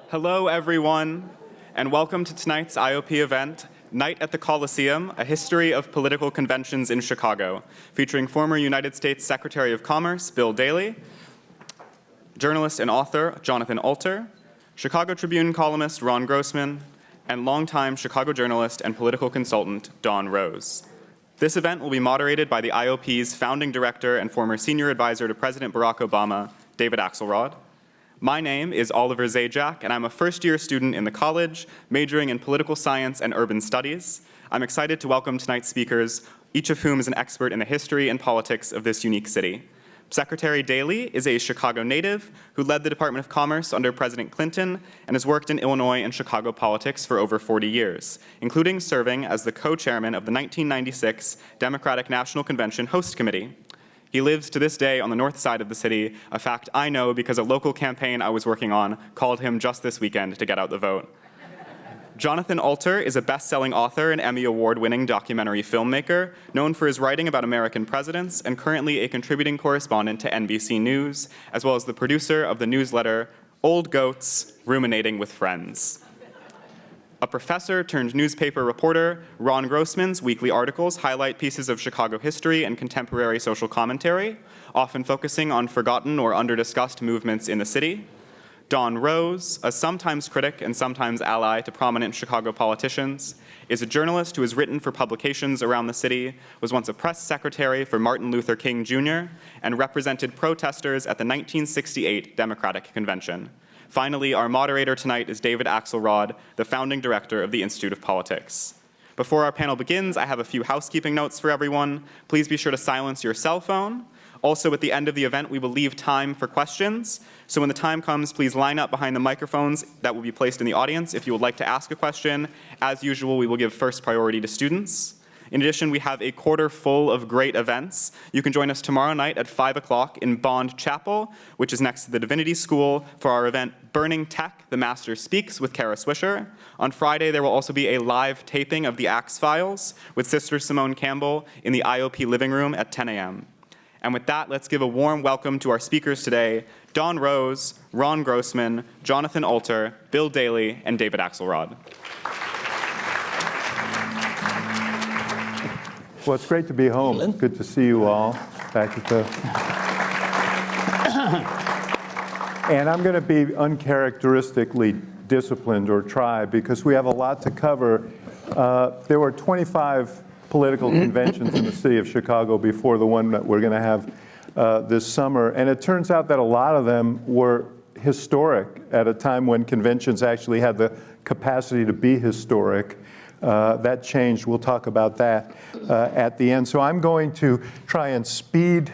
Hello, everyone, and welcome to tonight's IOP event, Night at the Coliseum, A History of Political Conventions in Chicago, featuring former United States Secretary of Commerce, Bill Daley, journalist and author Jonathan Alter, Chicago Tribune columnist Ron Grossman, and longtime Chicago journalist and political consultant Don Rose. This event will be moderated by the IOP's founding director and former senior advisor to President Barack Obama, David Axelrod. My name is Oliver Zajac, and I'm a first-year student in the college, majoring in political science and urban studies. I'm excited to welcome tonight's speakers, each of whom is an expert in the history and politics of this unique city. Secretary Daley is a Chicago native who led the Department of Commerce under President Clinton and has worked in Illinois and Chicago politics for over 40 years, including serving as the co-chairman of the 1996 Democratic National Convention Host Committee. He lives to this day on the north side of the city, a fact I know because a local campaign I was working on called him just this weekend to get out the vote. Jonathan Alter is a best-selling author and Emmy Award-winning documentary filmmaker, known for his writing about American presidents and currently a contributing correspondent to NBC News, as well as the producer of the newsletter Old Goats, Ruminating with Friends. A professor turned newspaper reporter, Ron Grossman's weekly articles highlight pieces of Chicago history and contemporary social commentary, often focusing on forgotten or under-discussed movements in the city. Don Rose, a sometimes critic and sometimes ally to prominent Chicago politicians, is a journalist who has written for publications around the city, was once a press secretary for Martin Luther King Jr., and represented protesters at the 1968 Democratic Convention. Finally, our moderator tonight is David Axelrod, the founding director of the Institute of Politics. Before our panel begins, I have a few housekeeping notes for everyone. Please be sure to silence your cell phone. Also, at the end of the event, we will leave time for questions. So when the time comes, please line up behind the microphones that will be placed in the audience if you would like to ask a question. As usual, we will give first priority to students. In addition, we have a quarter full of great events. You can join us tomorrow night at 5 o'clock in Bond Chapel, which is next to the Divinity School, for our event Burning Tech, The Master Speaks with Kara Swisher. On Friday, there will also be a live taping of the Axe Files with Sister Simone Campbell in the IOP living room at 10 a.m. And with that, let's give a warm welcome to our speakers today, Don Rose, Ron Grossman, Jonathan Alter, Bill Daley, and David Axelrod. Well, it's great to be home. Good to see you all back at the... And I'm going to be uncharacteristically disciplined or try because we have a lot to cover. There were 25 political conventions in the city of Chicago before the one that we're going to have this summer. And it turns out that a lot of them were historic at a time when conventions actually had the capacity to be historic. That changed. We'll talk about that at the end. So I'm going to try and speed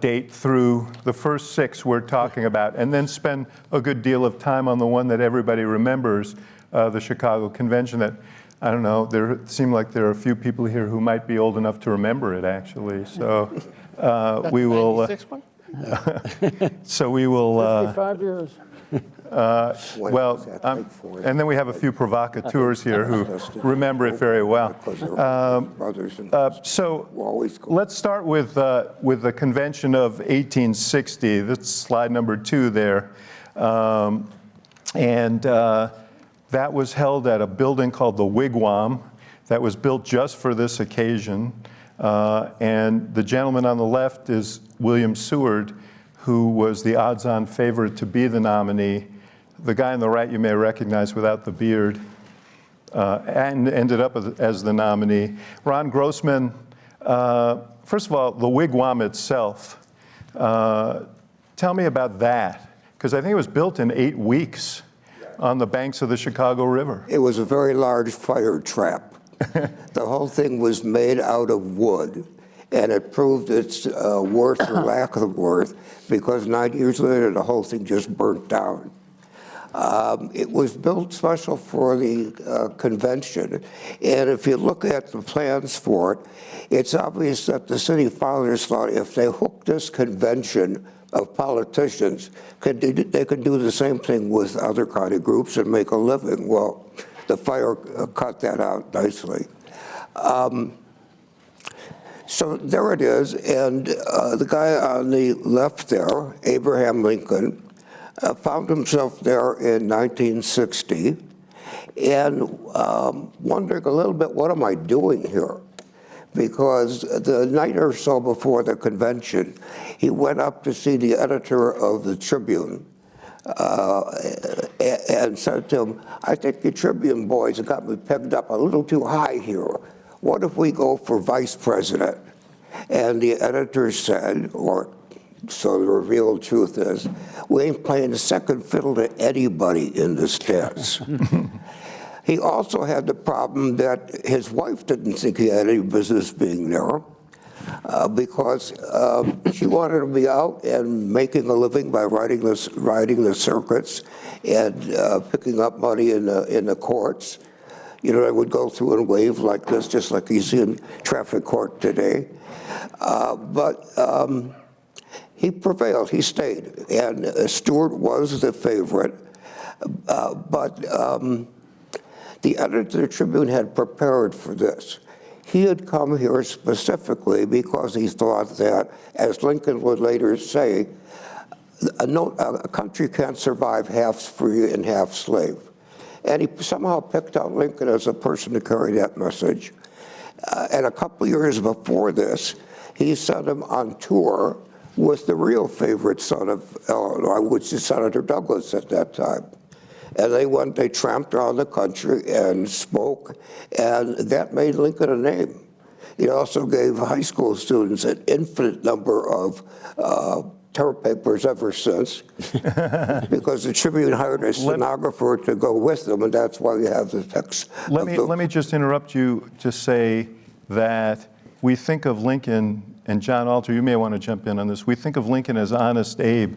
date through the first 6 we're talking about, and then spend a good deal of time on the one that everybody remembers, the Chicago Convention. That, I don't know, there seem like there are a few people here who might be old enough to remember it, actually. So we will. So we will. 55 years. And then we have a few provocateurs here who remember it very well. So let's start with the convention of 1860. That's slide number 2 there. That was held at a building called the Wigwam that was built just for this occasion. And the gentleman on the left is William Seward, who was the odds-on favorite to be the nominee. The guy on the right you may recognize without the beard, and ended up as the nominee. Ron Grossman, first of all, the Wigwam itself. Tell me about that, because I think it was built in 8 weeks on the banks of the Chicago River. It was a very large fire trap. The whole thing was made out of wood, and it proved its worth or lack of worth, because 9 years later, the whole thing just burnt down. It was built special for the convention, and if you look at the plans for it, it's obvious that the city fathers thought if they hooked this convention of politicians, they could do the same thing with other kind of groups and make a living. Well, the fire cut that out nicely. So there it is, and the guy on the left there, Abraham Lincoln, found himself there in 1960 and wondering a little bit, what am I doing here? Because the night or so before the convention, he went up to see the editor of the Tribune and said to him, I think the Tribune boys have got me pegged up a little too high here. What if we go for vice president? And the editor said, or so the revealed truth is, we ain't playing the second fiddle to anybody in the States. He also had the problem that his wife didn't think he had any business being there because she wanted to be out and making a living by riding the circuits and picking up money in the courts. You know, they would go through and wave like this, just like you see in traffic court today. But he prevailed, he stayed, and Stewart was the favorite. But the editor of the Tribune had prepared for this. He had come here specifically because he thought that, as Lincoln would later say, a country can't survive half free and half slave. And he somehow picked out Lincoln as a person to carry that message. And a couple of years before this, he sent him on tour with the real favorite son of Illinois, which is Senator Douglas at that time. And they tramped around the country and spoke, and that made Lincoln a name. He also gave high school students an infinite number of terror papers ever since, because the Tribune hired a stenographer to go with them, and that's why we have the text. Let me just interrupt you to say that we think of Lincoln, and John Alter, you may want to jump in on this, we think of Lincoln as Honest Abe.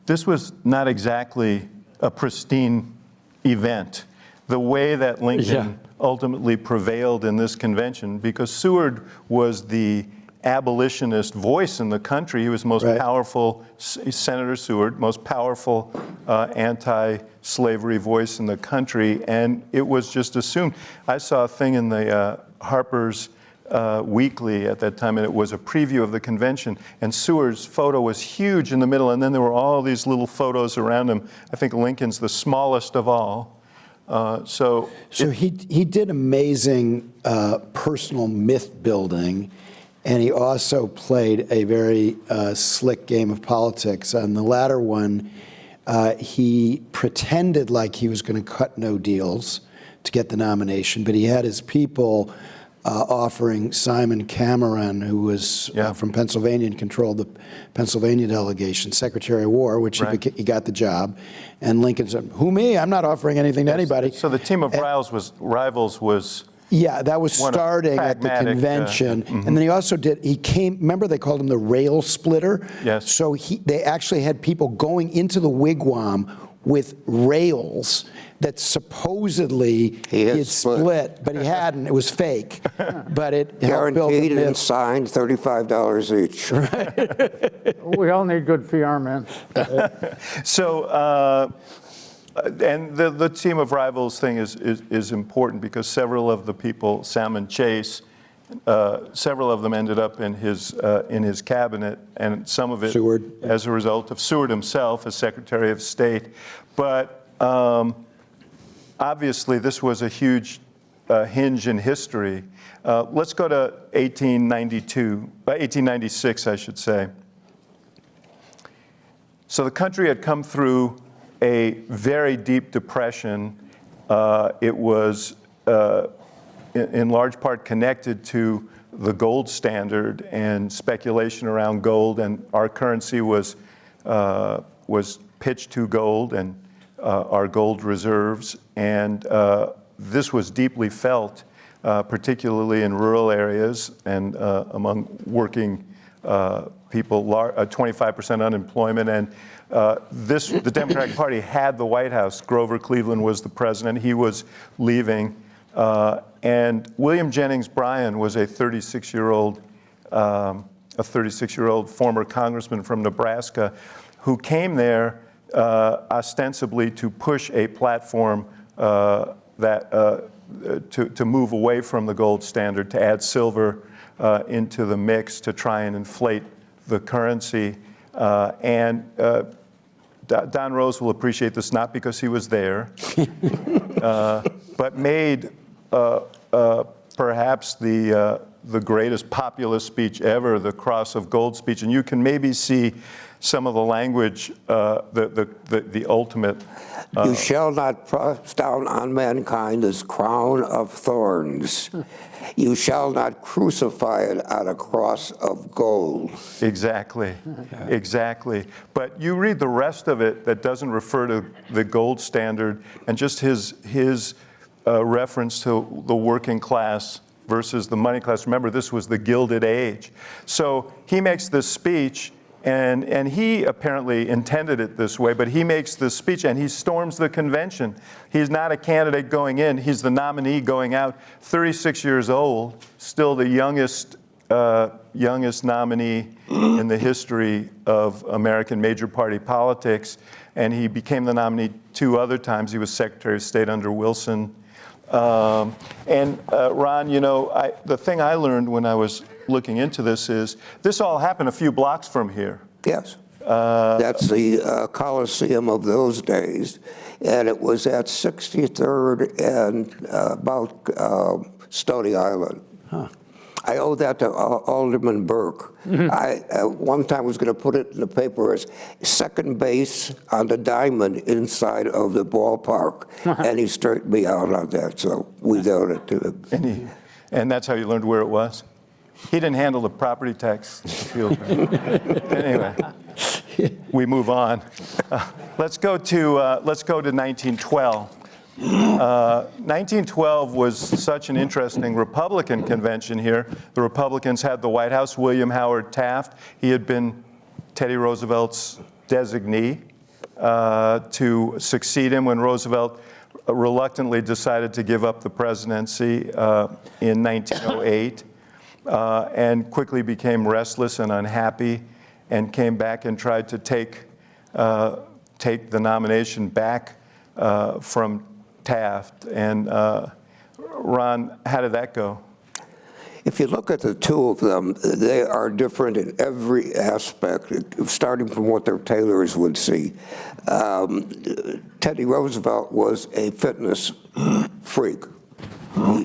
This was not exactly a pristine event. The way that Lincoln ultimately prevailed in this convention, because Seward was the abolitionist voice in the country. He was the most powerful, Senator Seward, most powerful anti-slavery voice in the country, and it was just assumed. I saw a thing in the Harper's Weekly at that time, and it was a preview of the convention, and Seward's photo was huge in the middle, and then there were all these little photos around him. I think Lincoln's the smallest of all. So he did amazing personal myth building, and he also played a very slick game of politics. On the latter one, he pretended like he was going to cut no deals to get the nomination, but he had his people offering Simon Cameron, who was from Pennsylvania and controlled the Pennsylvania delegation, Secretary of War, which he got the job. And Lincoln said, who, me? I'm not offering anything to anybody. So the team of rivals was... Yeah, that was starting at the convention. And then he also remember they called him the rail splitter? Yes. So they actually had people going into the wigwam with rails that supposedly he had split, but he hadn't. It was fake. But it guaranteed and signed, $35 each. Right. We all need good PR, man. So, and the team of rivals thing is important because several of the people, Salmon Chase, several of them ended up in his cabinet, and some of it Seward. As a result of Seward himself as Secretary of State. But obviously, this was a huge hinge in history. Let's go to 1896, I should say. So the country had come through a very deep depression. It was in large part connected to the gold standard and speculation around gold, and our currency was pitched to gold and our gold reserves, and this was deeply felt, particularly in rural areas and among working people, 25% unemployment, and the Democratic Party had the White House. Grover Cleveland was the president. He was leaving. And William Jennings Bryan was a 36-year-old former congressman from Nebraska who came there ostensibly to push a platform to move away from the gold standard, to add silver into the mix to try and inflate the currency. And Don Rose will appreciate this, not because he was there, but made perhaps the greatest populist speech ever, the Cross of Gold speech. And you can maybe see some of the language, the ultimate. You shall not press down on mankind this crown of thorns. You shall not crucify it on a cross of gold. Exactly, exactly. But you read the rest of it that doesn't refer to the gold standard, and just his reference to the working class versus the money class. Remember, this was the Gilded Age. So he makes this speech, and he apparently intended it this way, but he makes this speech and he storms the convention. He's not a candidate going in, he's the nominee going out, 36 years old, still the youngest nominee in the history of American major party politics, and he became the nominee 2 other times. He was Secretary of State under Wilson. Ron, the thing I learned when I was looking into this is this all happened a few blocks from here. Yes. That's the Coliseum of those days. And it was at 63rd and about Stony Island. Huh. I owe that to Alderman Burke. I one time was going to put it in the paper as second base on the diamond inside of the ballpark, and he straightened me out on that, so we owed it to him. And that's how you learned where it was? He didn't handle the property tax field. Anyway, we move on. Let's go to 1912. 1912 was such an interesting Republican convention here. The Republicans had the White House, William Howard Taft. He had been Teddy Roosevelt's designee to succeed him when Roosevelt reluctantly decided to give up the presidency in 1908, and quickly became restless and unhappy, and came back and tried to take the nomination back from Taft. And Ron, how did that go? If you look at the two of them, they are different in every aspect, starting from what their tailors would see. Teddy Roosevelt was a fitness freak.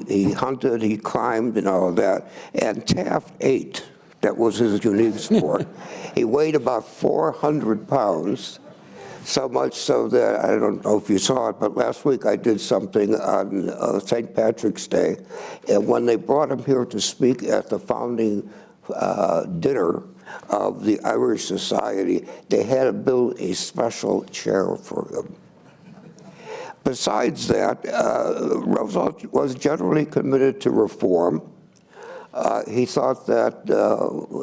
He hunted, he climbed, and all of that. And Taft ate. That was his unique sport. He weighed about 400 pounds. So much so that, I don't know if you saw it, but last week I did something on St. Patrick's Day, and when they brought him here to speak at the founding dinner of the Irish Society, they had to build a special chair for him. Besides that, Roosevelt was generally committed to reform. He thought that,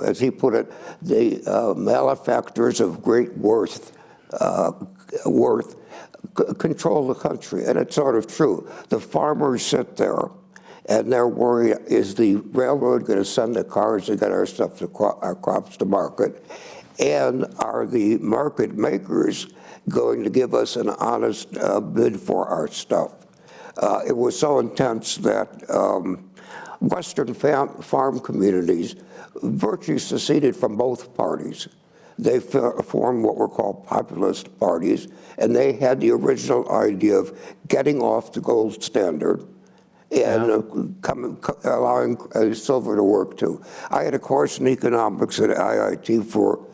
as he put it, the malefactors of great worth control the country, and it's sort of true. The farmers sit there, and they're worried, is the railroad going to send the cars to get our stuff, our crops to market, and are the market makers going to give us an honest bid for our stuff? It was so intense that Western farm communities virtually seceded from both parties. They formed what were called populist parties, and they had the original idea of getting off the gold standard and allowing silver to work too. I had a course in economics at IIT for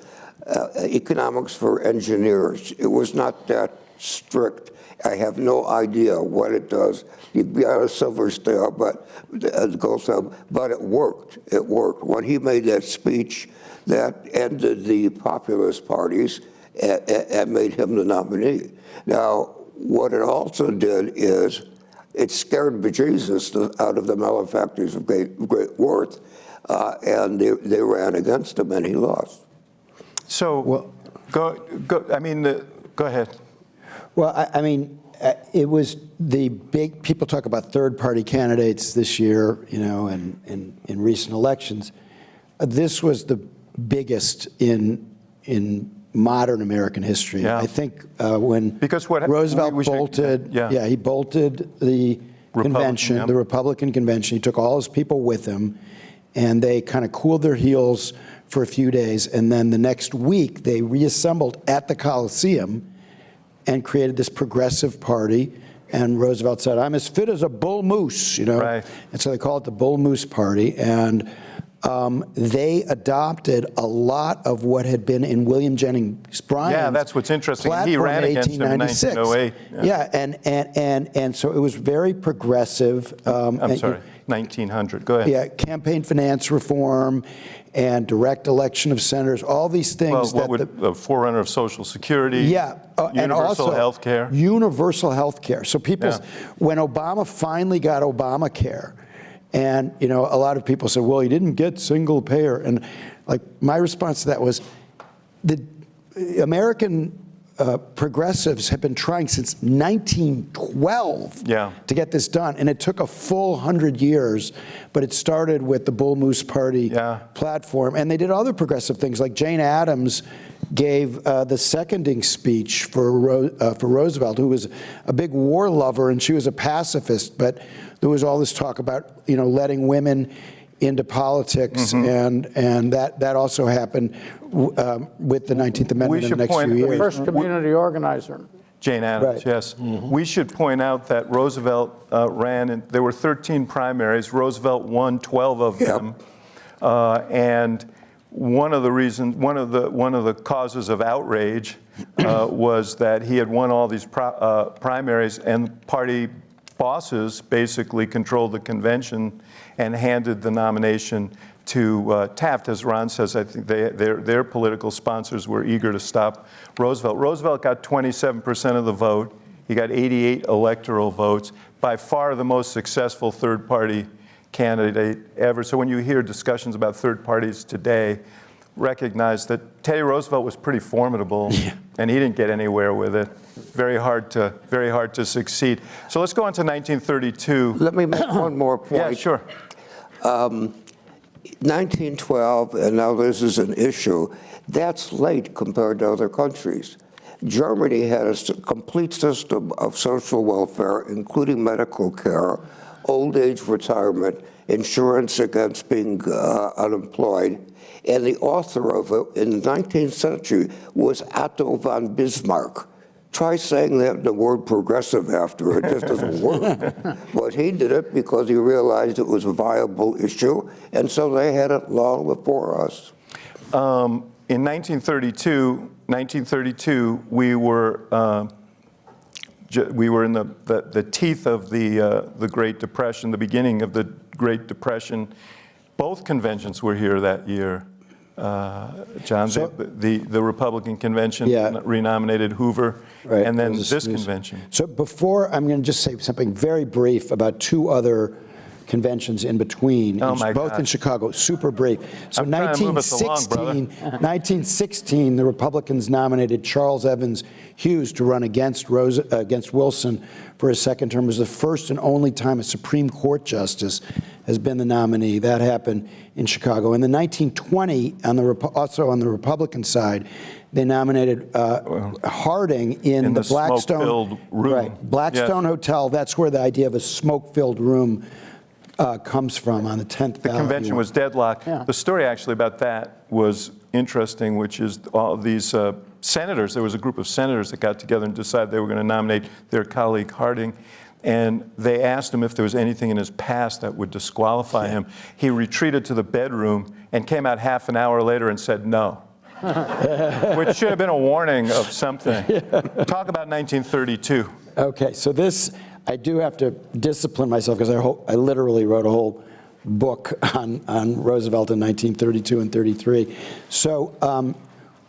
economics for engineers. It was not that strict. I have no idea what it does. You'd be on a silver scale, but gold scale, but it worked. It worked. When he made that speech that ended the populist parties and made him the nominee. Now, what it also did is it scared bejesus out of the malefactors of great worth, and they ran against him, and he lost. So, well, go ahead. Well, I mean, it was the big, people talk about third-party candidates this year, you know, and in recent elections. This was the biggest in modern American history. Yeah. I think when Roosevelt bolted, he bolted the convention, the Republican convention. He took all his people with him, and they kind of cooled their heels for a few days, and then the next week they reassembled at the Coliseum and created this progressive party. And Roosevelt said, I'm as fit as a bull moose, you know. Right. And so they call it the Bull Moose Party. And they adopted a lot of what had been in William Jennings Bryan's Yeah, that's what's interesting. He platform ran in against him in 1908. And so it was very progressive. I'm sorry, 1900. Go ahead. Yeah, campaign finance reform and direct election of senators, all these things. Well, a forerunner of Social Security. Yeah, and universal also health care. Universal health care. So people, when Obama finally got Obamacare, and you know, a lot of people said, well, he didn't get single payer. And like my response to that was, the American progressives have been trying since 1912 to get this done. And it took a full 100 years, but it started with the Bull Moose Party platform. And they did other progressive things, like Jane Addams gave the seconding speech for Roosevelt, who was a big war lover, and she was a pacifist, but there was all this talk about, you know, letting women into politics, and that also happened with the 19th Amendment in the next few years. First community organizer. Jane Addams, yes. We should point out that Roosevelt ran, and there were 13 primaries. Roosevelt won 12 of them, and one of the causes of outrage was that he had won all these primaries, and party bosses basically controlled the convention and handed the nomination to Taft. As Ron says, I think their political sponsors were eager to stop Roosevelt. Roosevelt got 27% of the vote. He got 88 electoral votes, by far the most successful third-party candidate ever. So when you hear discussions about third parties today, recognize that Teddy Roosevelt was pretty formidable, and he didn't get anywhere with it. Very hard to succeed. So let's go on to 1932. Let me make one more point. Yeah, sure. 1912, and now this is an issue, that's late compared to other countries. Germany had a complete system of social welfare, including medical care, old age retirement, insurance against being unemployed. And the author of it in the 19th century was Otto von Bismarck. Try saying that the word progressive after it, just doesn't work. But he did it because he realized it was a viable issue, and so they had it long before us. In 1932, we were in the teeth of the Great Depression, the beginning of the Great Depression. Both conventions were here that year. John, So- the Republican convention renominated Hoover, and then this convention. So before, I'm going to just say something very brief about two other conventions in between, Oh my both God. in Chicago, super brief. So I'm trying to move us along, brother. 1916, the Republicans nominated Charles Evans Hughes to run against Wilson for his second term. It was the first and only time a Supreme Court justice has been the nominee. That happened in Chicago. In the 1920, also on the Republican side, they nominated Harding in the Blackstone smoke-filled room. Blackstone Hotel. That's where the idea of a smoke-filled room comes from, on the 10th The convention was deadlocked. Yeah. The story actually about that was interesting, which is all these senators, there was a group of senators that got together and decided they were going to nominate their colleague Harding. And they asked him if there was anything in his past that would disqualify him. He retreated to the bedroom and came out half an hour later and said no, which should have been a warning of something. Talk about 1932. Okay, so this, I do have to discipline myself because I literally wrote a whole book on Roosevelt in 1932 and 33. So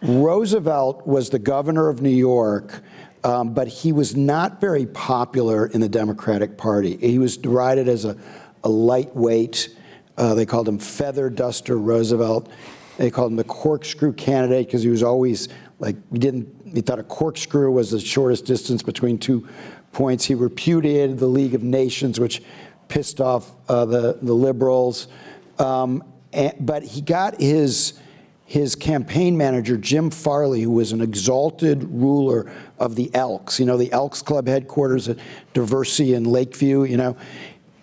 Roosevelt was the governor of New York, but he was not very popular in the Democratic Party. He was derided as a lightweight. They called him Feather Duster Roosevelt. They called him the corkscrew candidate because he was always like, he thought a corkscrew was the shortest distance between 2 points. He repudiated the League of Nations, which pissed off the liberals. But he got his campaign manager, Jim Farley, who was an exalted ruler of the Elks, you know, the Elks Club headquarters at Diversey and Lakeview, you know.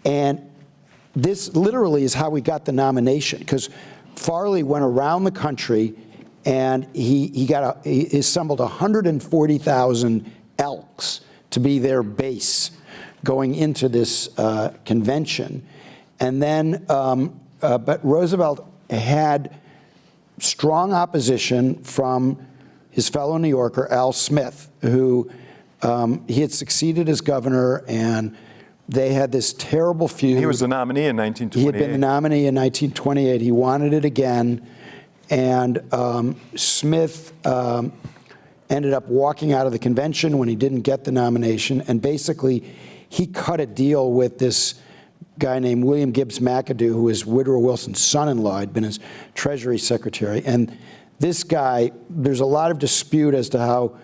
And this literally is how we got the nomination, because Farley went around the country and he assembled 140,000 Elks to be their base going into this convention. And then, but Roosevelt had strong opposition from his fellow New Yorker, Al Smith, who he had succeeded as governor, and they had this terrible feud. He was the nominee in 1928. He had been the nominee in 1928. He wanted it again, and Smith ended up walking out of the convention when he didn't get the nomination, and basically he cut a deal with this guy named William Gibbs McAdoo, who was Woodrow Wilson's son-in-law, had been his Treasury Secretary. And this guy, there's a lot of dispute as to how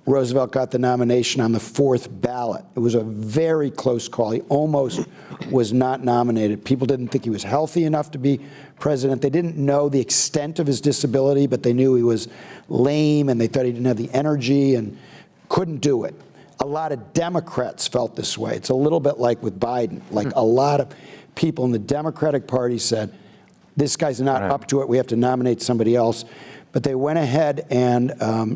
Roosevelt got the nomination on the fourth ballot. It was a very close call. He almost was not nominated. People didn't think he was healthy enough to be president. They didn't know the extent of his disability, but they knew he was lame, and they thought he didn't have the energy and couldn't do it. A lot of Democrats felt this way. It's a little bit like with Biden. Like a lot of people in the Democratic Party said, this guy's not up to it, we have to nominate somebody else. But they went ahead and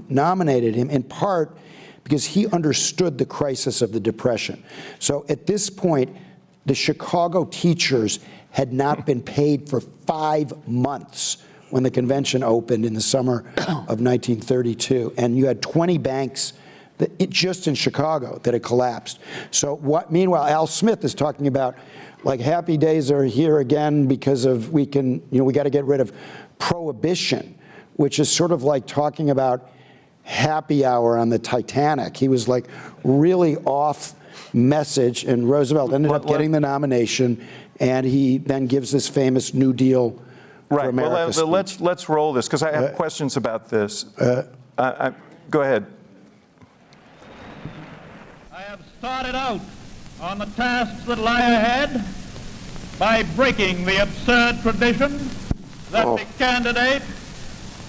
nominated him, in part because he understood the crisis of the Depression. So at this point, the Chicago teachers had not been paid for 5 months when the convention opened in the summer of 1932. And you had 20 banks just in Chicago that had collapsed. So meanwhile, Al Smith is talking about, like, happy days are here again because of we got to get rid of prohibition, which is sort of like talking about happy hour on the Titanic. He was like really off message, and Roosevelt ended up getting the nomination, and he then gives this famous New Deal for America speech. Well, let's roll this, because I have questions about this. Go ahead. I have started out on the tasks that lie ahead by breaking the absurd tradition that the candidate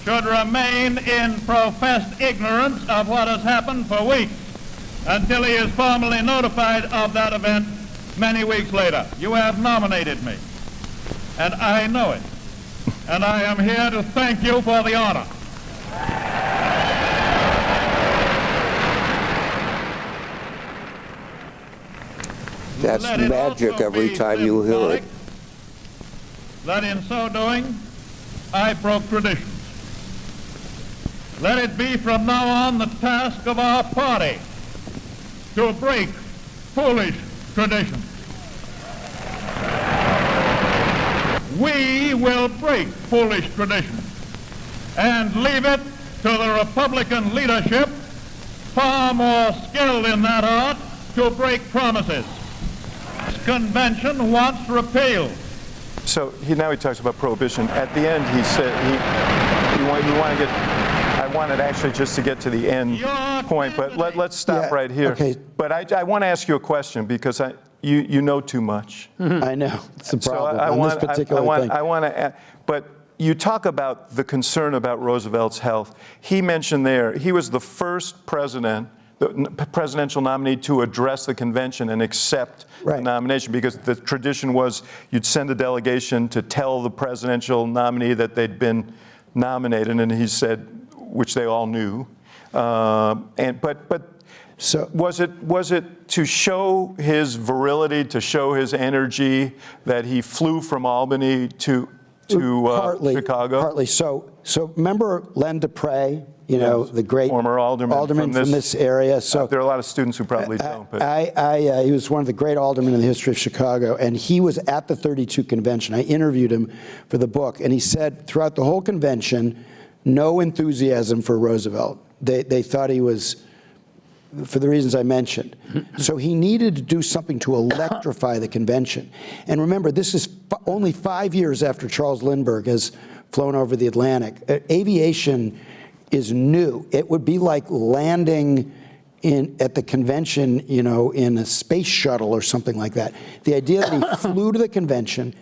should remain in professed ignorance of what has happened for weeks until he is formally notified of that event many weeks later. You have nominated me, and I know it, and I am here to thank you for the honor. That's magic every time you hear it. That in so doing, I broke traditions. Let it be from now on the task of our party to break foolish traditions. We will break foolish traditions and leave it to the Republican leadership, far more skilled in that art, to break promises. This convention wants repeal. So now he talks about prohibition. At the end, he said we want to get. I wanted actually just to get to the end point, but let's stop right here. Okay. But I want to ask you a question, because you know too much. I know, it's the problem So on this particular thing. I want to, but you talk about the concern about Roosevelt's health. He mentioned there he was the first president, the presidential nominee, to address the convention and accept the nomination, because the tradition was you'd send a delegation to tell the presidential nominee that they'd been nominated, and he said, which they all knew, so was it to show his virility, to show his energy, that he flew from Albany to Chicago? Partly. So remember Len Dupre, the great former alderman from this area. So there are a lot of students who probably don't. But he was one of the great aldermen in the history of Chicago, and he was at the 32 convention. I interviewed him for the book, and he said throughout the whole convention, no enthusiasm for Roosevelt. They thought he was, for the reasons I mentioned. So he needed to do something to electrify the convention. And remember, this is only 5 years after Charles Lindbergh has flown over the Atlantic. Aviation is new. It would be like landing at the convention, in a space shuttle or something like that. The idea that he flew to the convention,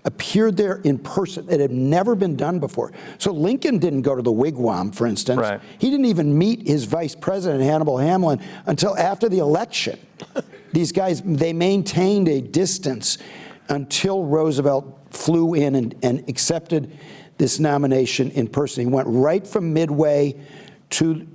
appeared there in person. It had never been done before. So Lincoln didn't go to the wigwam, for instance. Right. He didn't even meet his vice president, Hannibal Hamlin, until after the election. These guys, they maintained a distance until Roosevelt flew in and accepted this nomination in person. He went right from Midway to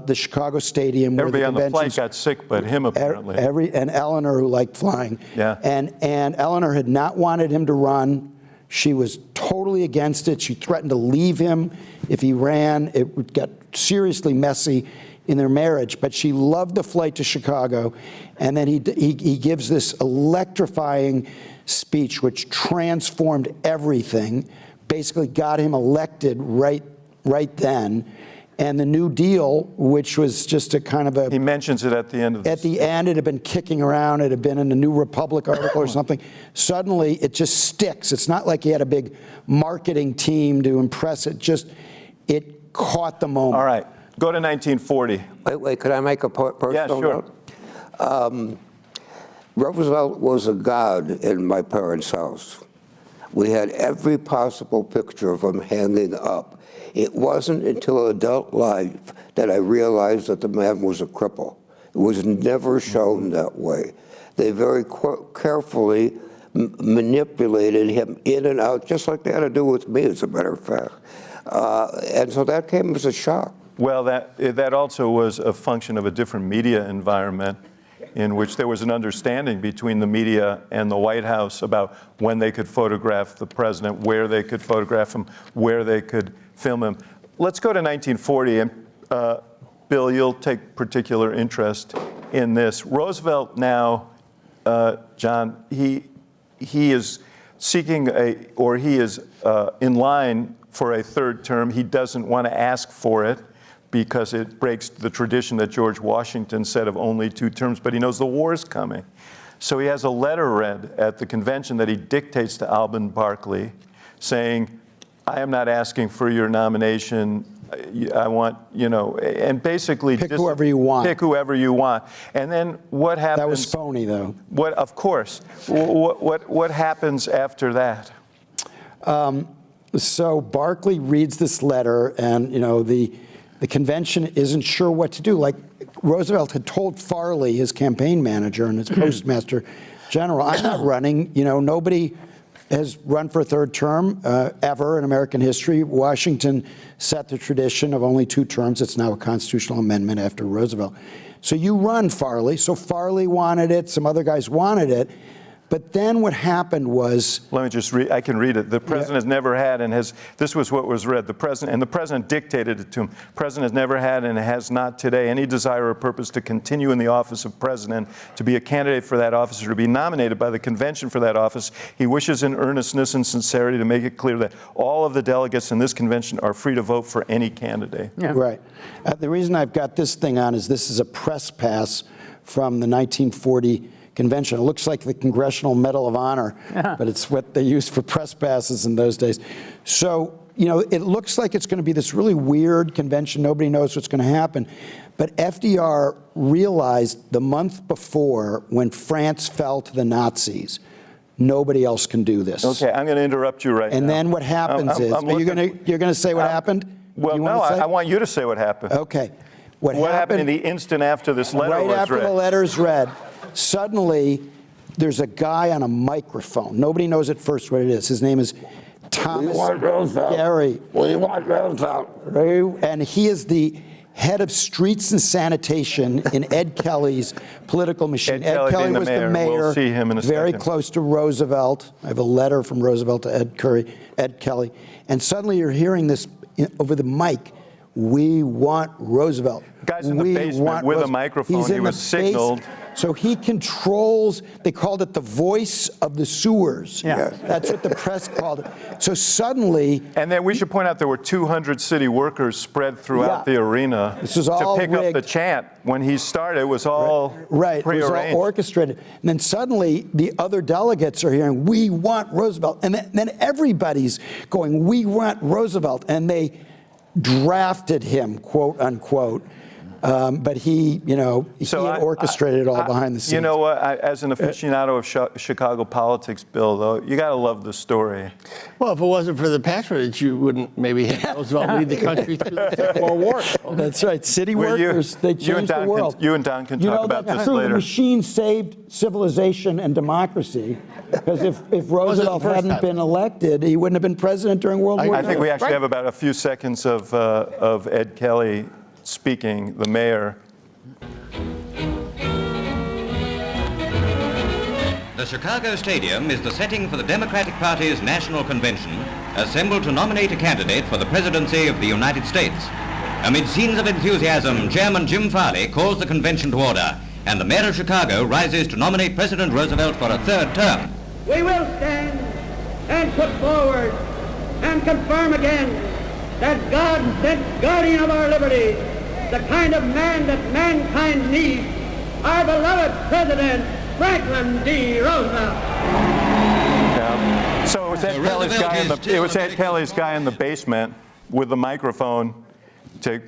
the Chicago Stadium. Everybody where on the flight conventions- got sick, but him apparently. And Eleanor, who liked flying. Yeah. And Eleanor had not wanted him to run. She was totally against it. She threatened to leave him if he ran. It got seriously messy in their marriage. But she loved the flight to Chicago. And then he gives this electrifying speech, which transformed everything, basically got him elected right then. And the New Deal, which was just a kind of a... He mentions it at the end of this. At the end, it had been kicking around. It had been in a New Republic article or something. Suddenly, it just sticks. It's not like he had a big marketing team to impress it. It caught the moment. All right. Go to 1940. Wait, could I make a personal Yeah, sure. note? Roosevelt was a god in my parents' house. We had every possible picture of him hanging up. It wasn't until adult life that I realized that the man was a cripple. It was never shown that way. They very carefully manipulated him in and out, just like they had to do with me, as a matter of fact. And so that came as a shock. Well, that also was a function of a different media environment in which there was an understanding between the media and the White House about when they could photograph the president, where they could photograph him, where they could film him. Let's go to 1940, and Bill, you'll take particular interest in this. Roosevelt now, John, he is seeking he is in line for a third term. He doesn't want to ask for it because it breaks the tradition that George Washington said of only 2 terms, but he knows the war is coming. So he has a letter read at the convention that he dictates to Alben Barkley saying, I am not asking for your nomination. I want, and basically Pick whoever you want. Pick whoever you want. And then what happens? That was phony, though. Of course. What happens after that? So Barkley reads this letter, and the convention isn't sure what to do. Like Roosevelt had told Farley, his campaign manager and his postmaster general, I'm not running. Nobody has run for a third term ever in American history. Washington set the tradition of only 2 terms. It's now a constitutional amendment after Roosevelt. So you run, Farley. So Farley wanted it. Some other guys wanted it. But then what happened was... Let me just read, I can read it. The president has never had and has, this was what was read, the president dictated it to him. The president has never had and has not today any desire or purpose to continue in the office of president, to be a candidate for that office, or to be nominated by the convention for that office. He wishes in earnestness and sincerity to make it clear that all of the delegates in this convention are free to vote for any candidate. Yeah. Right. The reason I've got this thing on is this is a press pass from the 1940 convention. It looks like the Congressional Medal of Honor, but it's what they used for press passes in those days. So, it looks like it's going to be this really weird convention. Nobody knows what's going to happen. But FDR realized the month before, when France fell to the Nazis, nobody else can do this. Okay, I'm going to interrupt you right now. And then what happens is, you're going to say what happened? Well, no, I want you to say what happened. Okay. What happened in the instant after this letter was read? Right after the letter's read, suddenly there's a guy on a microphone. Nobody knows at first what it is. His name is Thomas Gary. We want Roosevelt. And he is the head of streets and sanitation in Ed Kelly's political machine. Ed Kelly was the mayor. We'll see him in a very second. close to Roosevelt. I have a letter from Roosevelt to Ed Kelly. And suddenly you're hearing this over the mic. We want Roosevelt. Guy's in the basement with a microphone. He was signaled. So he controls, they called it the voice of the sewers. Yeah. That's what the press called it. So suddenly... And then we should point out there were 200 city workers spread throughout the arena this was all to pick rigged. up the chant. When he started, it was all prearranged. It was all orchestrated. And then suddenly the other delegates are hearing, we want Roosevelt. And then everybody's going, we want Roosevelt. And they drafted him, quote unquote, But he, he had orchestrated it all behind the scenes. You know what? As an aficionado of Chicago politics, Bill, though, you got to love the story. Well, if it wasn't for the patronage, you wouldn't maybe have Roosevelt lead the country through the Second World War. That's right. City workers, they changed the world. You and Don can talk about this later. The machine saved civilization and democracy, because if Roosevelt hadn't been elected, he wouldn't have been president during World War II. I think we actually have about a few seconds of Ed Kelly speaking, the mayor. The Chicago Stadium is the setting for the Democratic Party's National Convention, assembled to nominate a candidate for the presidency of the United States. Amid scenes of enthusiasm, Chairman Jim Farley calls the convention to order, and the mayor of Chicago rises to nominate President Roosevelt for a third term. We will stand and put forward and confirm again that God sent guardian of our liberty, the kind of man that mankind needs, our beloved President Franklin D. Roosevelt. Yeah. So it was Ed Kelly's guy in the basement with the microphone to.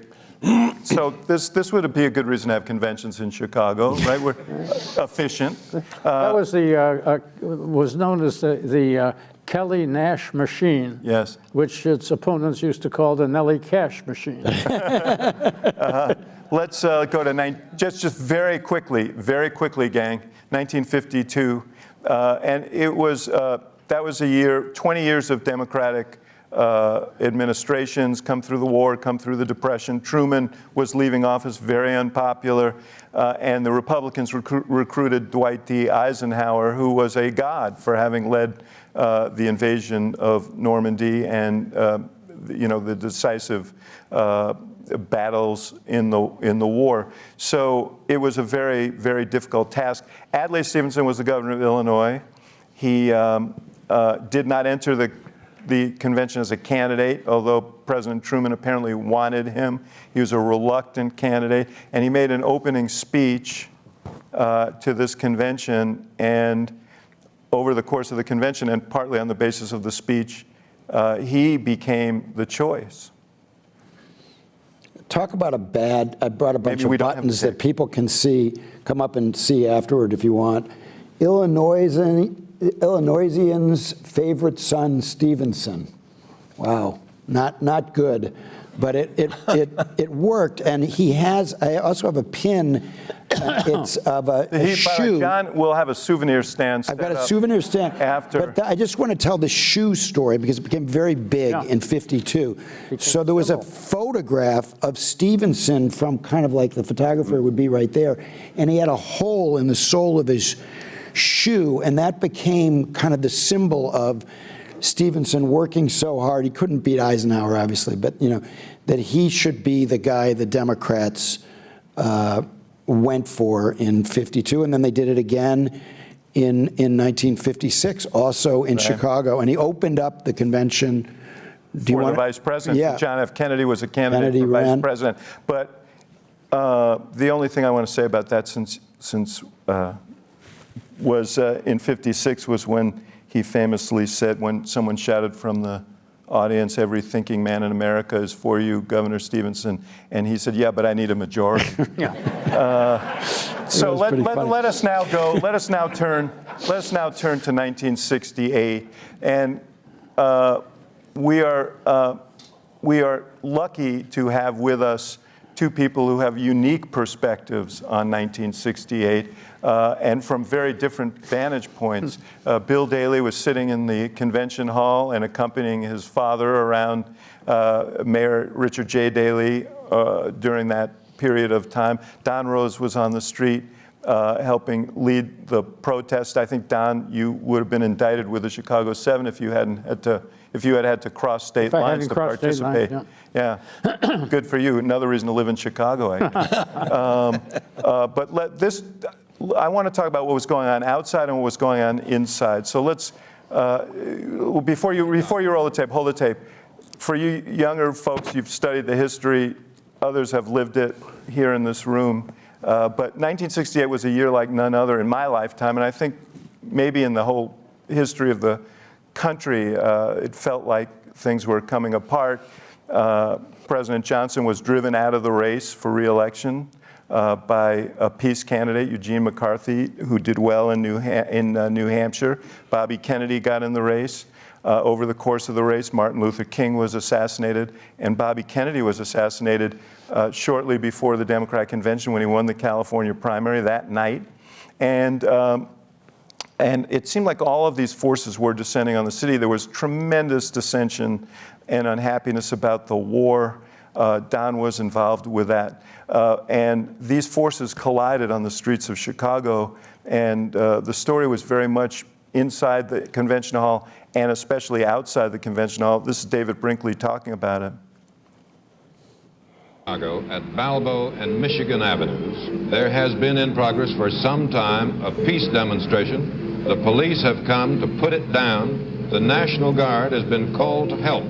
So this would be a good reason to have conventions in Chicago, right? We're efficient. That was was known as the Kelly-Nash machine. Yes. Which its opponents used to call the Nellie Cash machine. Let's go to just very quickly, gang. 1952, and it was that was a year, 20 years of Democratic administrations, come through the war, come through the Depression. Truman was leaving office, very unpopular, and the Republicans recruited Dwight D. Eisenhower, who was a god for having led the invasion of Normandy and the decisive battles in the war. So it was a very, very difficult task. Adlai Stevenson was the governor of Illinois. He did not enter the convention as a candidate, although President Truman apparently wanted him. He was a reluctant candidate, and he made an opening speech to this convention, and over the course of the convention, and partly on the basis of the speech, he became the choice. Talk about I brought a bunch of buttons that people can come up and see afterward if you want. Illinoisians' favorite son, Stevenson. Wow, not good, but it worked. And I also have a pin. It's of a shoe. John will have a souvenir stand. I've got a souvenir stand. But I just want to tell the shoe story because it became very big in '52. So there was a photograph of Stevenson from kind of like the photographer would be right there, and he had a hole in the sole of his shoe, and that became kind of the symbol of Stevenson working so hard. He couldn't beat Eisenhower, obviously, but that he should be the guy the Democrats went for in '52, and then they did it again in 1956, also in Chicago, and he opened up the convention. For the vice president. Yeah. John F. Kennedy was a candidate for vice president. But the only thing I want to say about that since was in '56 was when he famously said, when someone shouted from the audience, "Every thinking man in America is for you, Governor Stevenson," and he said, "Yeah, but I need a majority." So let us now go. Let us now turn to 1968, and we are lucky to have with us two people who have unique perspectives on 1968 and from very different vantage points. Bill Daley was sitting in the convention hall and accompanying his father around, Mayor Richard J. Daley, during that period of time. Don Rose was on the street helping lead the protest. I think, Don, you would have been indicted with the Chicago 7 if you had had to cross state lines to participate. Yeah, good for you. Another reason to live in Chicago, I guess. I want to talk about what was going on outside and what was going on inside. So let's, before you roll the tape, hold the tape. For you younger folks, you've studied the history. Others have lived it here in this room. But 1968 was a year like none other in my lifetime, and I think maybe in the whole history of the country, it felt like things were coming apart. President Johnson was driven out of the race for re-election by a peace candidate, Eugene McCarthy, who did well in New Hampshire. Bobby Kennedy got in the race. Over the course of the race, Martin Luther King was assassinated, and Bobby Kennedy was assassinated shortly before the Democratic Convention when he won the California primary that night. And it seemed like all of these forces were descending on the city. There was tremendous dissension and unhappiness about the war. Don was involved with that. And these forces collided on the streets of Chicago, and the story was very much inside the convention hall and especially outside the convention hall. This is David Brinkley talking about it. Chicago at Balbo and Michigan Avenues. There has been in progress for some time a peace demonstration. The police have come to put it down. The National Guard has been called to help.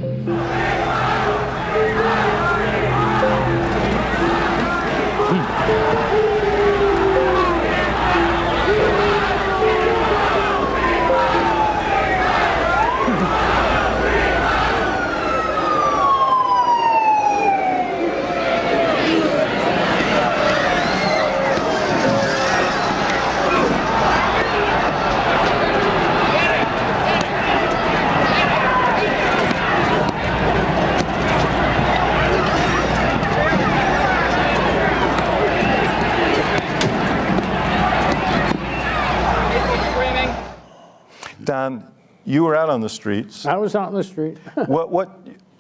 Don, you were out on the streets. I was out in the street.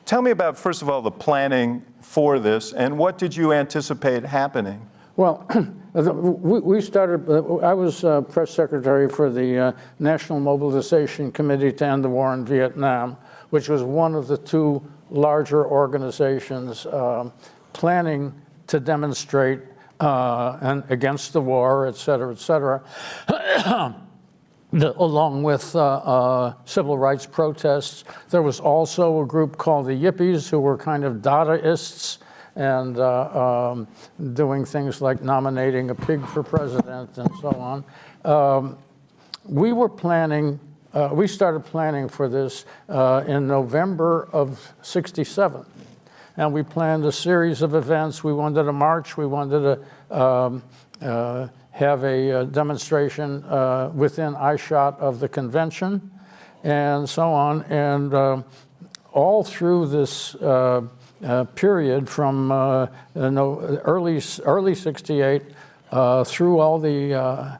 Tell me about, first of all, the planning for this, and what did you anticipate happening? Well, we started, I was press secretary for the National Mobilization Committee to End the War in Vietnam, which was one of the two larger organizations planning to demonstrate and against the war, et cetera, et cetera. Along with civil rights protests. There was also a group called the Yippies, who were kind of Dadaists and doing things like nominating a pig for president and so on. We were planning, we started planning for this in November of '67. And we planned a series of events. We wanted a march. We wanted to have a demonstration within eyeshot of the convention and so on. And all through this period from early '68 through all the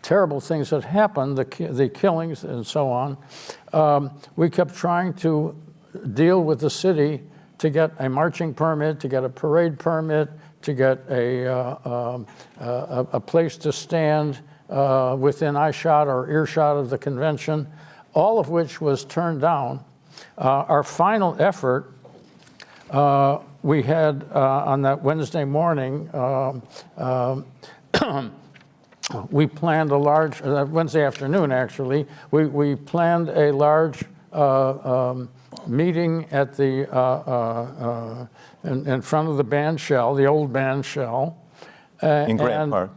terrible things that happened, the killings and so on, we kept trying to deal with the city to get a marching permit, to get a parade permit, to get a place to stand within eyeshot or earshot of the convention, all of which was turned down. Our final effort, we had on that Wednesday morning, we planned a large, Wednesday afternoon actually, we planned a large meeting at the in front of the band shell, the old band shell. In Grant Park.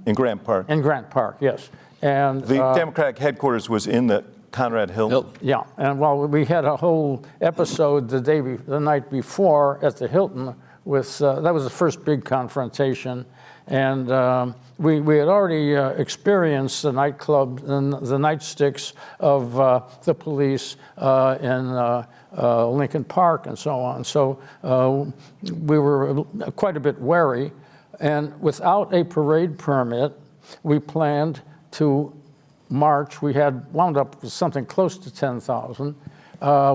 In Grant Park. In Grant Park, yes. And the Democratic headquarters was in the Conrad Hilton. Yeah, and well, we had a whole episode the night before at the Hilton with, that was the first big confrontation. And we had already experienced the nightclub and the nightsticks of the police in Lincoln Park and so on. So we were quite a bit wary. And without a parade permit, we planned to march. We had wound up with something close to 10,000.